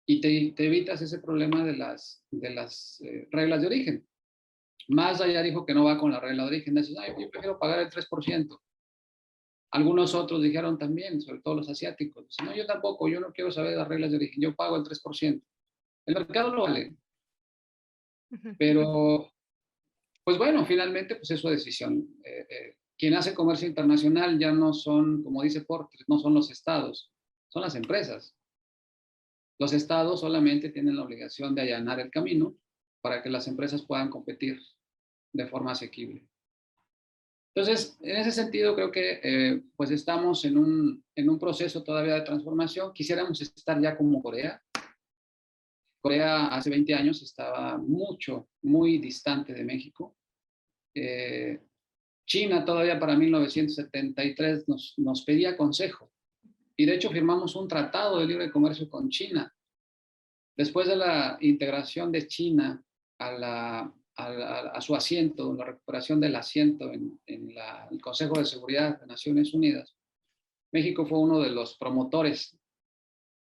Y te evitas ese problema de las reglas de origen. Mazda ya dijo que no va con la regla de origen. Dices, yo prefiero pagar el 3%. Algunos otros dijeron también, sobre todo los asiáticos. Dicen, no, yo tampoco, yo no quiero saber las reglas de origen, yo pago el 3%. El mercado lo vale. Pero, pues bueno, finalmente, pues es su decisión. Quien hace comercio internacional ya no son, como dice Porter, no son los estados, son las empresas. Los estados solamente tienen la obligación de allanar el camino para que las empresas puedan competir de forma asequible. Entonces, en ese sentido, creo que pues estamos en un proceso todavía de transformación. Quisiéramos estar ya como Corea. Corea hace 20 años estaba muy distante de México. China todavía para 1973 nos pedía consejo. Y de hecho firmamos un tratado de libre comercio con China. Después de la integración de China a su asiento, la recuperación del asiento en el Consejo de Seguridad de Naciones Unidas, México fue uno de los promotores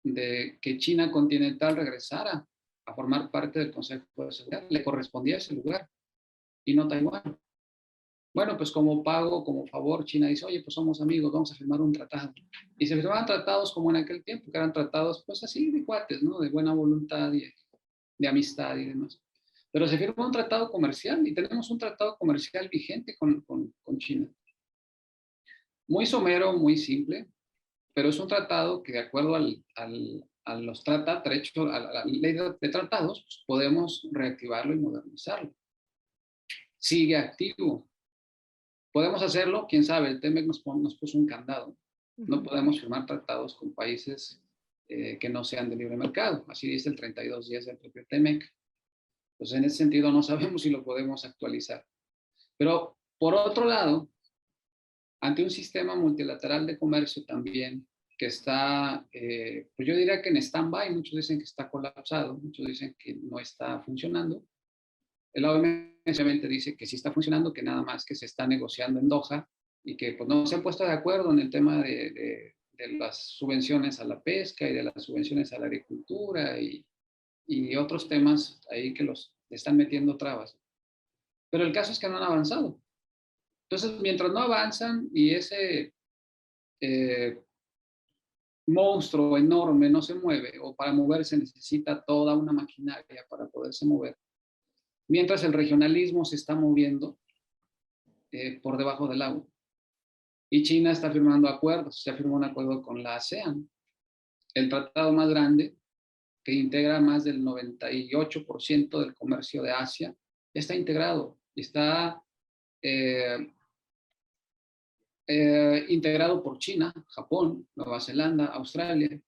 de que China continental regresara a formar parte del Consejo de Seguridad. Le correspondía ese lugar y no Taiwán. Bueno, pues como pago, como favor, China dice, oye, pues somos amigos, vamos a firmar un tratado. Y se firmaban tratados como en aquel tiempo, que eran tratados pues así de cuates, ¿no? De buena voluntad y de amistad y demás. Pero se firmó un tratado comercial y tenemos un tratado comercial vigente con China. Muy somero, muy simple, pero es un tratado que de acuerdo a los derechos, a la ley de tratados, pues podemos reactivarlo y modernizarlo. Sigue activo. ¿Podemos hacerlo? ¿Quién sabe? El TEMEC nos puso un candado. No podemos firmar tratados con países que no sean de libre mercado. Así dice el 3210 del propio TEMEC. Pues en ese sentido no sabemos si lo podemos actualizar. Pero por otro lado, ante un sistema multilateral de comercio también que está, pues yo diría que en stand-by, muchos dicen que está colapsado, muchos dicen que no está funcionando. El OMS obviamente dice que sí está funcionando, que nada más que se está negociando en Doha y que pues, no se han puesto de acuerdo en el tema de las subvenciones a la pesca y de las subvenciones a la agricultura y otros temas ahí que los están metiendo trabas. Pero el caso es que no han avanzado. Entonces, mientras no avanzan y ese monstruo enorme no se mueve, o para moverse necesita toda una maquinaria para poderse mover, mientras el regionalismo se está moviendo por debajo del agua. Y China está firmando acuerdos, ya firmó un acuerdo con la ASEAN, el tratado más grande que integra más del 98% del comercio de Asia, ya está integrado, está integrado por China, Japón, Nueva Zelanda, Australia,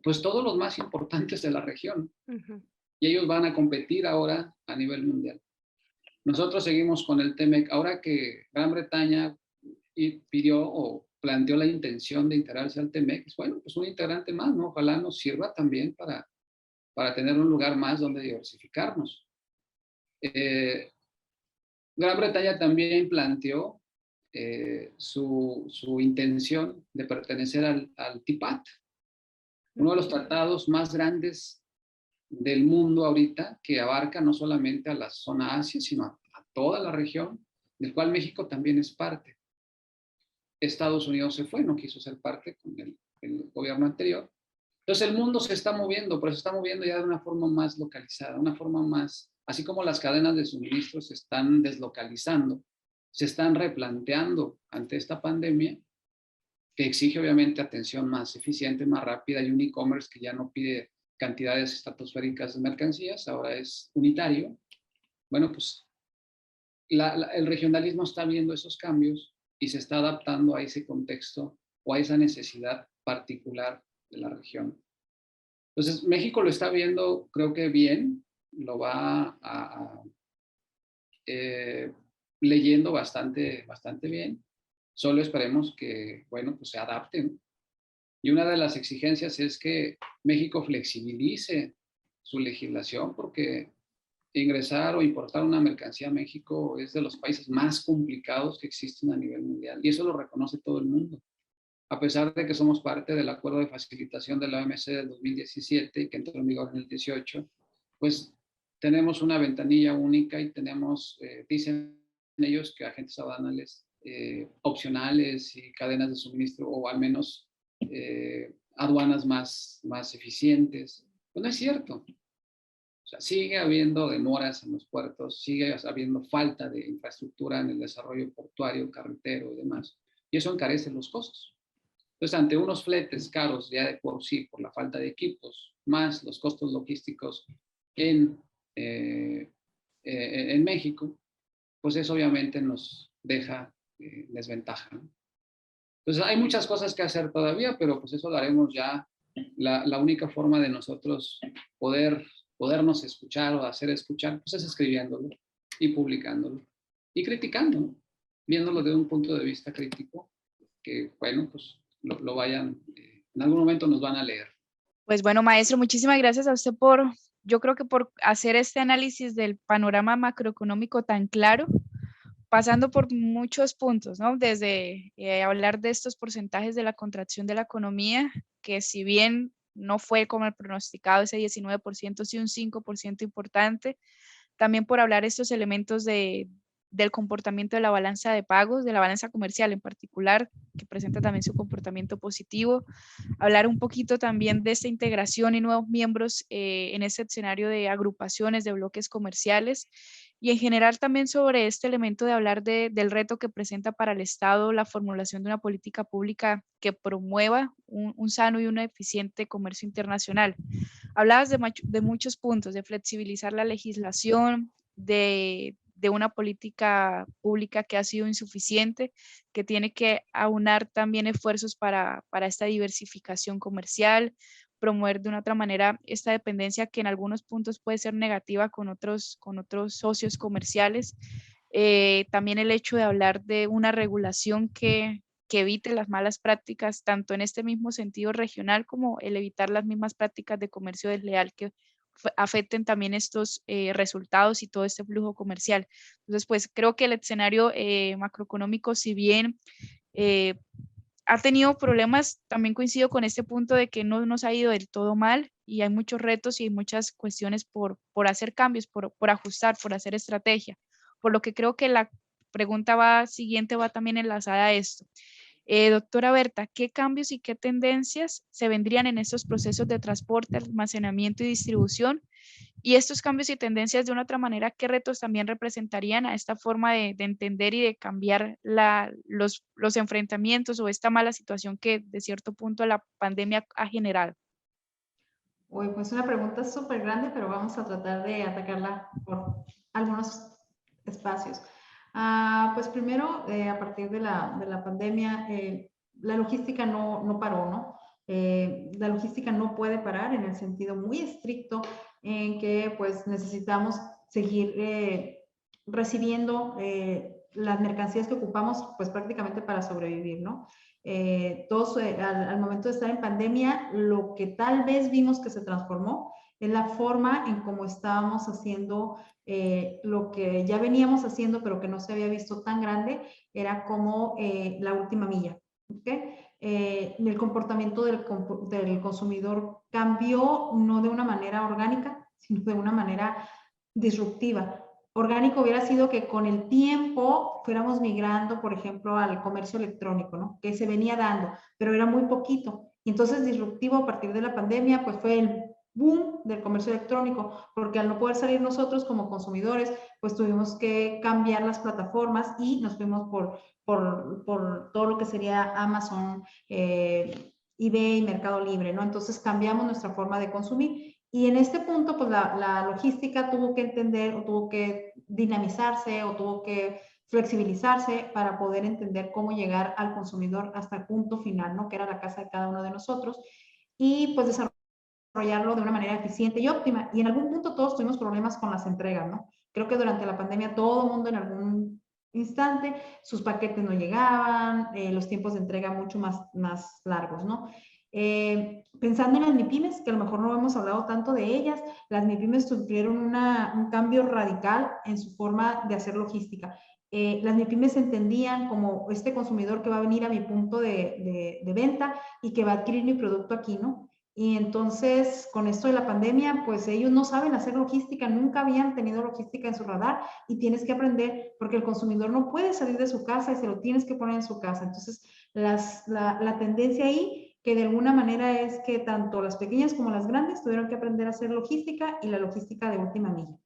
pues todos los más importantes de la región. Y ellos van a competir ahora a nivel mundial. Nosotros seguimos con el TEMEC. Ahora que Gran Bretaña pidió o planteó la intención de integrarse al TEMEC, bueno, pues un integrante más, ¿no? Ojalá nos sirva también para tener un lugar más donde diversificarnos. Gran Bretaña también planteó su intención de pertenecer al TIPAT, uno de los tratados más grandes del mundo ahorita, que abarca no solamente a la zona Asia, sino a toda la región, del cual México también es parte. Estados Unidos se fue, no quiso ser parte con el gobierno anterior. Entonces el mundo se está moviendo, pero se está moviendo ya de una forma más localizada, una forma más, así como las cadenas de suministro se están deslocalizando, se están replanteando ante esta pandemia, que exige obviamente atención más eficiente, más rápida, y un e-commerce que ya no pide cantidades estratosféricas de mercancías, ahora es unitario. Bueno, pues el regionalismo está viendo esos cambios y se está adaptando a ese contexto o a esa necesidad particular de la región. Entonces, México lo está viendo, creo que bien, lo va leyendo bastante bien. Solo esperemos que, bueno, pues se adapten. Y una de las exigencias es que México flexibilice su legislación, porque ingresar o importar una mercancía a México es de los países más complicados que existen a nivel mundial. Y eso lo reconoce todo el mundo. A pesar de que somos parte del acuerdo de facilitación de la OMC del 2017 y que entró en vigor en el 18, pues tenemos una ventanilla única y tenemos, dicen ellos, que agentes aduanales opcionales y cadenas de suministro, o al menos aduanas más eficientes. Pues no es cierto. O sea, sigue habiendo demoras en los puertos, sigue habiendo falta de infraestructura en el desarrollo portuario, carretero y demás. Y eso encarece los costos. Entonces, ante unos fletes caros ya de por sí, por la falta de equipos, más los costos logísticos en México, pues eso obviamente nos deja desventaja, ¿no? Entonces, hay muchas cosas que hacer todavía, pero pues eso lo haremos ya. La única forma de nosotros podernos escuchar o hacer escuchar, pues es escribiéndolo y publicándolo y criticando, ¿no? Viéndolo desde un punto de vista crítico, que bueno, pues lo vayan, en algún momento nos van a leer. Pues bueno, maestro, muchísimas gracias a usted yo creo que por hacer este análisis del panorama macroeconómico tan claro, pasando por muchos puntos, ¿no? Desde hablar de estos porcentajes de la contracción de la economía, que si bien no fue como el pronosticado, ese 19%, sí un 5% importante, también por hablar estos elementos del comportamiento de la balanza de pagos, de la balanza comercial en particular, que presenta también su comportamiento positivo, hablar un poquito también de esta integración y nuevos miembros en este escenario de agrupaciones, de bloques comerciales, y en general también sobre este elemento de hablar del reto que presenta para el Estado la formulación de una política pública que promueva un sano y un eficiente comercio internacional. Hablabas de muchos puntos, de flexibilizar la legislación, de una política pública que ha sido insuficiente, que tiene que aunar también esfuerzos para esta diversificación comercial, promover de una otra manera esta dependencia que en algunos puntos puede ser negativa con otros socios comerciales. También el hecho de hablar de una regulación que evite las malas prácticas, tanto en este mismo sentido regional como el evitar las mismas prácticas de comercio desleal que afecten también estos resultados y todo este flujo comercial. Entonces, pues creo que el escenario macroeconómico, si bien ha tenido problemas, también coincido con este punto de que no nos ha ido del todo mal y hay muchos retos y hay muchas cuestiones por hacer cambios, por ajustar, por hacer estrategia. Por lo que creo que la pregunta siguiente va también enlazada a esto. Doctora Berta, ¿qué cambios y qué tendencias se vendrían en estos procesos de transporte, almacenamiento y distribución? Y estos cambios y tendencias, de una otra manera, ¿qué retos también representarían a esta forma de entender y de cambiar los enfrentamientos o esta mala situación que de cierto punto la pandemia ha generado? Uy, pues una pregunta súper grande, pero vamos a tratar de atacarla por algunos espacios. Pues primero, a partir de la pandemia, la logística no paró, ¿no? La logística no puede parar en el sentido muy estricto en que pues necesitamos seguir recibiendo las mercancías que ocupamos pues prácticamente para sobrevivir, ¿no? Todos al momento de estar en pandemia, lo que tal vez vimos que se transformó es la forma en cómo estábamos haciendo lo que ya veníamos haciendo, pero que no se había visto tan grande, era como la última milla. ¿Okay? El comportamiento del consumidor cambió no de una manera orgánica, sino de una manera disruptiva. Orgánico hubiera sido que con el tiempo fuéramos migrando, por ejemplo, al comercio electrónico, ¿no? Que se venía dando, pero era muy poquito. Y entonces disruptivo a partir de la pandemia, pues fue el boom del comercio electrónico, porque al no poder salir nosotros como consumidores, pues tuvimos que cambiar las plataformas y nos fuimos por todo lo que sería Amazon, eBay, Mercado Libre, ¿no? Entonces cambiamos nuestra forma de consumir. Y en este punto, pues la logística tuvo que entender o tuvo que dinamizarse o tuvo que flexibilizarse para poder entender cómo llegar al consumidor hasta el punto final, ¿no? Que era la casa de cada uno de nosotros. Y pues desarrollarlo de una manera eficiente y óptima. Y en algún punto todos tuvimos problemas con las entregas, ¿no? Creo que durante la pandemia todo el mundo en algún instante, sus paquetes no llegaban, los tiempos de entrega mucho más largos, ¿no? Pensando en las MIPYMES, que a lo mejor no hemos hablado tanto de ellas, las MIPYMES sufrieron un cambio radical en su forma de hacer logística. Las MIPYMES entendían como este consumidor que va a venir a mi punto de venta y que va a adquirir mi producto aquí, ¿no? Y entonces, con esto de la pandemia, pues ellos no saben hacer logística, nunca habían tenido logística en su radar y tienes que aprender porque el consumidor no puede salir de su casa y se lo tienes que poner en su casa. Entonces, la tendencia ahí, que de alguna manera es que tanto las pequeñas como las grandes tuvieron que aprender a hacer logística y la logística de última milla.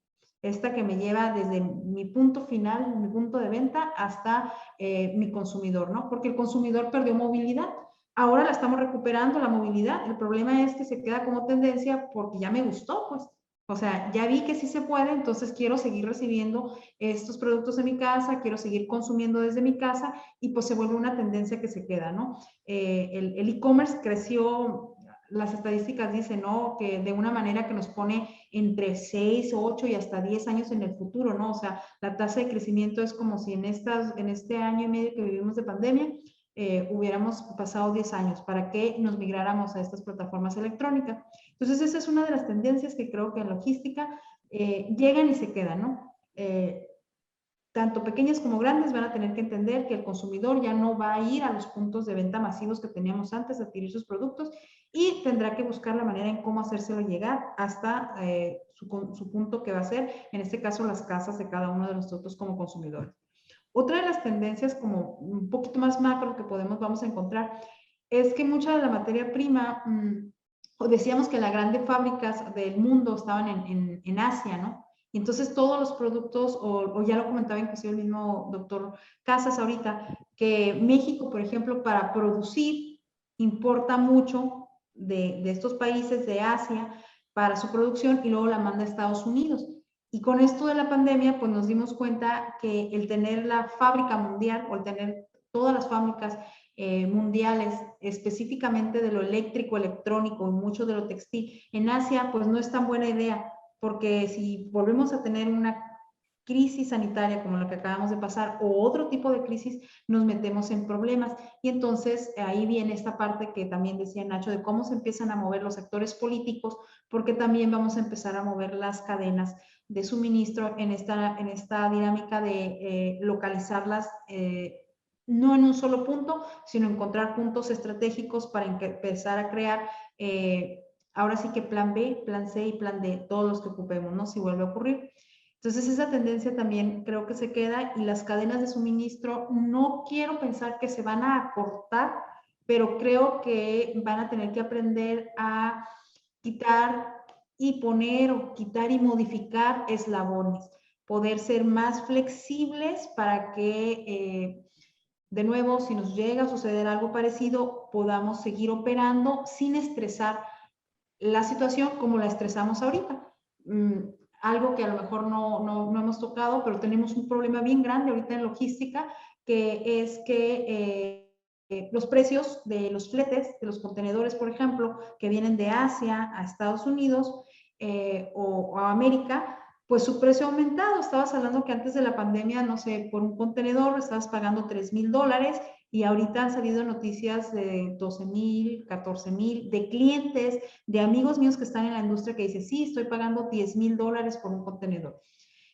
Esta que me lleva desde mi punto final, mi punto de venta, hasta mi consumidor, ¿no? Porque el consumidor perdió movilidad. Ahora la estamos recuperando, la movilidad. El problema es que se queda como tendencia porque ya me gustó, pues. O sea, ya vi que sí se puede, entonces quiero seguir recibiendo estos productos en mi casa, quiero seguir consumiendo desde mi casa y pues se vuelve una tendencia que se queda, ¿no? El e-commerce creció, las estadísticas dicen, ¿no? Que de una manera que nos pone entre 6, 8 y hasta 10 años en el futuro, ¿no? O sea, la tasa de crecimiento es como si en este año y medio que vivimos de pandemia, hubiéramos pasado 10 años para que nos migráramos a estas plataformas electrónicas. Entonces, esa es una de las tendencias que creo que en logística llegan y se quedan, ¿no? Tanto pequeñas como grandes van a tener que entender que el consumidor ya no va a ir a los puntos de venta masivos que teníamos antes a adquirir sus productos y tendrá que buscar la manera en cómo hacérselo llegar hasta su punto que va a ser, en este caso, las casas de cada uno de nosotros como consumidores. Otra de las tendencias como un poquito más macro que vamos a encontrar es que mucha de la materia prima, decíamos que las grandes fábricas del mundo estaban en Asia, ¿no? Y entonces todos los productos, o ya lo comentaba inclusive el mismo doctor Casas ahorita, que México, por ejemplo, para producir, importa mucho de estos países de Asia para su producción y luego la manda a Estados Unidos. Y con esto de la pandemia, pues nos dimos cuenta que el tener la fábrica mundial o el tener todas las fábricas mundiales, específicamente de lo eléctrico, electrónico y mucho de lo textil, en Asia, pues no es tan buena idea, porque si volvemos a tener una crisis sanitaria como la que acabamos de pasar o otro tipo de crisis, nos metemos en problemas. Y entonces ahí viene esta parte que también decía Nacho de cómo se empiezan a mover los sectores políticos, porque también vamos a empezar a mover las cadenas de suministro en esta dinámica de localizarlas no en un solo punto, sino encontrar puntos estratégicos para empezar a crear ahora sí que plan B, plan C y plan D, todos los que ocupemos, ¿no? Si vuelve a ocurrir. Entonces esa tendencia también creo que se queda y las cadenas de suministro no quiero pensar que se van a acortar, pero creo que van a tener que aprender a quitar y poner o quitar y modificar eslabones, poder ser más flexibles para que, de nuevo, si nos llega a suceder algo parecido, podamos seguir operando sin estresar la situación como la estresamos ahorita. Algo que a lo mejor no hemos tocado, pero tenemos un problema bien grande ahorita en logística, que es que los precios de los fletes, de los contenedores, por ejemplo, que vienen de Asia a Estados Unidos o a América, pues su precio ha aumentado. Estabas hablando que antes de la pandemia, no sé, por un contenedor estabas pagando $3,000 y ahorita han salido noticias de 12,000, 14,000, de clientes, de amigos míos que están en la industria que dicen, sí, estoy pagando $10,000 por un contenedor.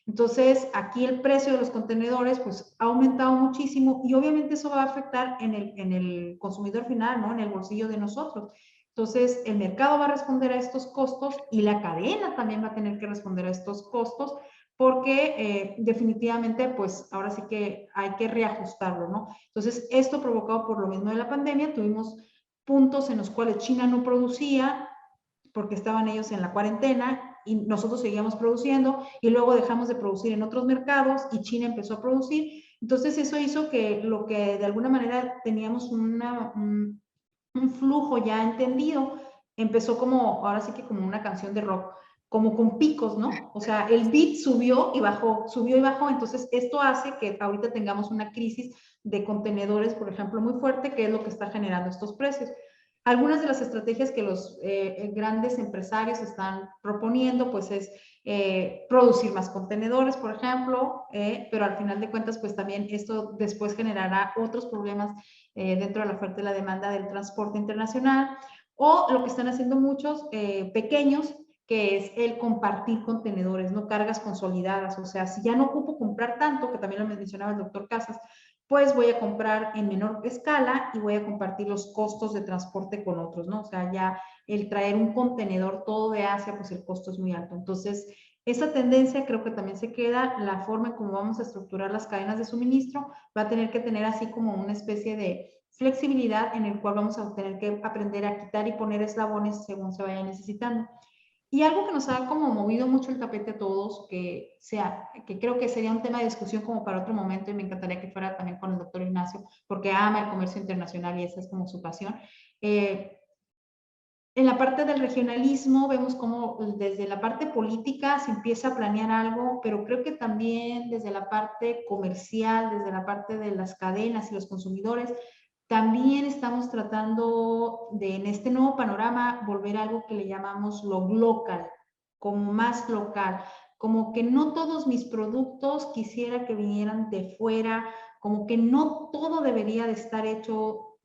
Entonces, aquí el precio de los contenedores pues ha aumentado muchísimo y obviamente eso va a afectar en el consumidor final, ¿no? En el bolsillo de nosotros. Entonces, el mercado va a responder a estos costos y la cadena también va a tener que responder a estos costos porque definitivamente, pues ahora sí que hay que reajustarlo, ¿no? Entonces, esto provocado por lo mismo de la pandemia, tuvimos puntos en los cuales China no producía porque estaban ellos en la cuarentena y nosotros seguíamos produciendo y luego dejamos de producir en otros mercados y China empezó a producir. Entonces, eso hizo que lo que de alguna manera teníamos un flujo ya entendido, empezó como, ahora sí que como una canción de rock, como con picos, ¿no? O sea, el beat subió y bajó, entonces esto hace que ahorita tengamos una crisis de contenedores, por ejemplo, muy fuerte, que es lo que está generando estos precios. Algunas de las estrategias que los grandes empresarios están proponiendo, pues es producir más contenedores, por ejemplo, pero al final de cuentas, pues también esto después generará otros problemas dentro de la oferta y la demanda del transporte internacional, o lo que están haciendo muchos pequeños, que es el compartir contenedores, no cargas consolidadas. O sea, si ya no ocupo comprar tanto, que también lo mencionaba el doctor Casas, pues voy a comprar en menor escala y voy a compartir los costos de transporte con otros, ¿no? O sea, ya el traer un contenedor todo de Asia, pues el costo es muy alto. Entonces, esa tendencia creo que también se queda, la forma en cómo vamos a estructurar las cadenas de suministro va a tener que tener así como una especie de flexibilidad en el cual vamos a tener que aprender a quitar y poner eslabones según se vaya necesitando. Y algo que nos ha como movido mucho el tapete a todos, que creo que sería un tema de discusión como para otro momento, y me encantaría que fuera también con el doctor Ignacio, porque ama el comercio internacional y esa es como su pasión. En la parte del regionalismo vemos cómo desde la parte política se empieza a planear algo, pero creo que también desde la parte comercial, desde la parte de las cadenas y los consumidores, también estamos tratando de, en este nuevo panorama, volver a algo que le llamamos lo local, como más local, como que no todos mis productos quisiera que vinieran de fuera, como que no todo debería de estar hecho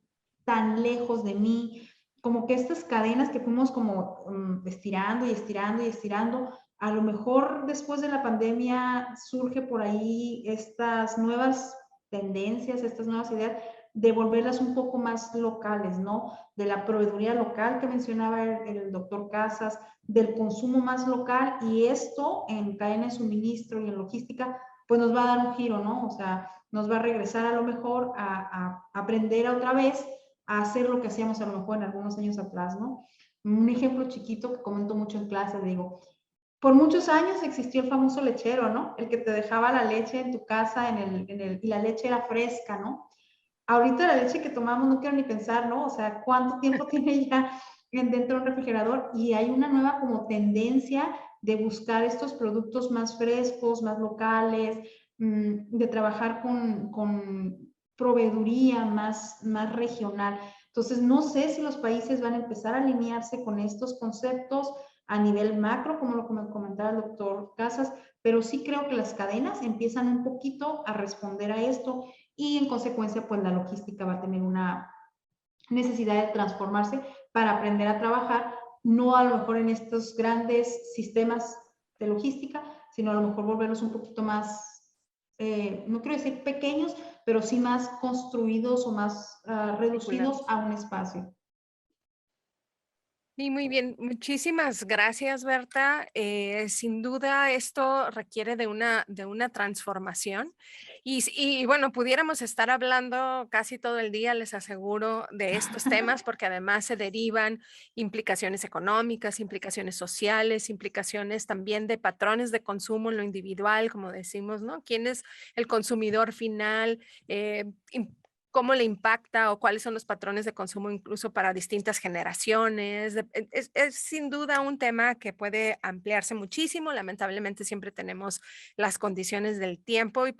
tan lejos de mí, como que estas cadenas que fuimos como estirando y estirando y estirando, a lo mejor después de la pandemia surge por ahí estas nuevas tendencias, estas nuevas ideas, de volverlas un poco más locales, ¿no? De la proveeduría local que mencionaba el doctor Casas, del consumo más local, y esto en cadena de suministro y en logística, pues nos va a dar un giro, ¿no? O sea, nos va a regresar a lo mejor a aprender otra vez a hacer lo que hacíamos a lo mejor en algunos años atrás, ¿no? Un ejemplo chiquito que comento mucho en clase, digo, por muchos años existió el famoso lechero, ¿no? El que te dejaba la leche en tu casa y la leche era fresca, ¿no? Ahorita la leche que tomamos no quiero ni pensar, ¿no? O sea, ¿cuánto tiempo tiene ya dentro de un refrigerador? Y hay una nueva como tendencia de buscar estos productos más frescos, más locales, de trabajar con proveeduría más regional. Entonces, no sé si los países van a empezar a alinearse con estos conceptos a nivel macro, como lo comentaba el doctor Casas, pero sí creo que las cadenas empiezan un poquito a responder a esto, y en consecuencia, pues la logística va a tener una necesidad de transformarse para aprender a trabajar, no a lo mejor en estos grandes sistemas de logística, sino a lo mejor volverlos un poquito más, no quiero decir pequeños, pero sí más construidos o más reducidos a un espacio. Sí, muy bien. Muchísimas gracias, Berta. Sin duda esto requiere de una transformación y bueno, pudiéramos estar hablando casi todo el día, les aseguro, de estos temas, porque además se derivan implicaciones económicas, implicaciones sociales, implicaciones también de patrones de consumo en lo individual, como decimos, ¿no? ¿Quién es el consumidor final? Cómo le impacta o cuáles son los patrones de consumo incluso para distintas generaciones. Es sin duda un tema que puede ampliarse muchísimo. Lamentablemente siempre tenemos las condiciones del tiempo y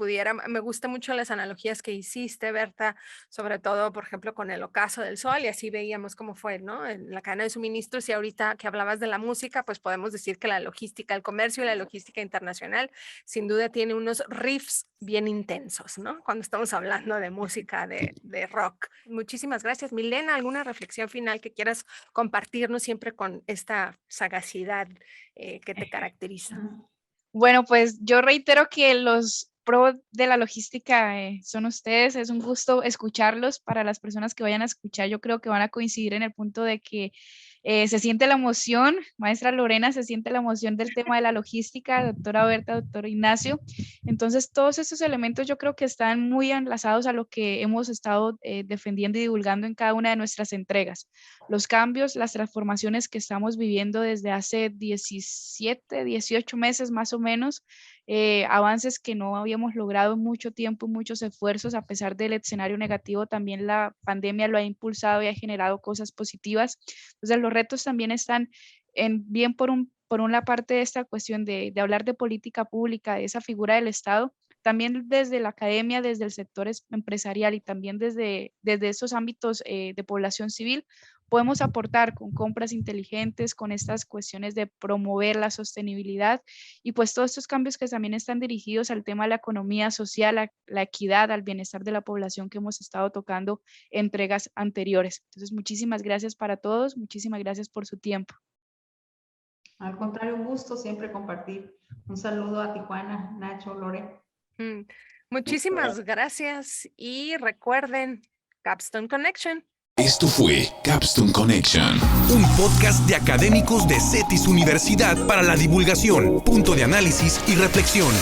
me gustan mucho las analogías que hiciste, Berta, sobre todo, por ejemplo, con el ocaso del sol, y así veíamos cómo fue, ¿no? En la cadena de suministros, y ahorita que hablabas de la música, pues podemos decir que la logística, el comercio y la logística internacional sin duda tiene unos riffs bien intensos, ¿no? Cuando estamos hablando de música, de rock. Muchísimas gracias. Milena, ¿alguna reflexión final que quieras compartirnos siempre con esta sagacidad que te caracteriza? Bueno, pues yo reitero que los pro de la logística son ustedes. Es un gusto escucharlos. Para las personas que vayan a escuchar, yo creo que van a coincidir en el punto de que se siente la emoción, maestra Lorena, se siente la emoción del tema de la logística, doctora Berta, doctor Ignacio. Entonces, todos estos elementos yo creo que están muy enlazados a lo que hemos estado defendiendo y divulgando en cada una de nuestras entregas. Los cambios, las transformaciones que estamos viviendo desde hace 17, 18 meses más o menos, avances que no habíamos logrado en mucho tiempo, muchos esfuerzos, a pesar del escenario negativo, también la pandemia lo ha impulsado y ha generado cosas positivas. Entonces, los retos también están bien por una parte de esta cuestión de hablar de política pública, de esa figura del Estado, también desde la academia, desde el sector empresarial y también desde estos ámbitos de población civil, podemos aportar con compras inteligentes, con estas cuestiones de promover la sostenibilidad y pues todos estos cambios que también están dirigidos al tema de la economía social, la equidad, al bienestar de la población que hemos estado tocando en entregas anteriores. Entonces, muchísimas gracias para todos, muchísimas gracias por su tiempo. Al contrario, un gusto siempre compartir. Un saludo a Tijuana, Nacho, Lore. Muchísimas gracias y recuerden, Capstone Connection. Esto fue Capstone Connection, un podcast de académicos de CETIS Universidad para la divulgación, punto de análisis y reflexión.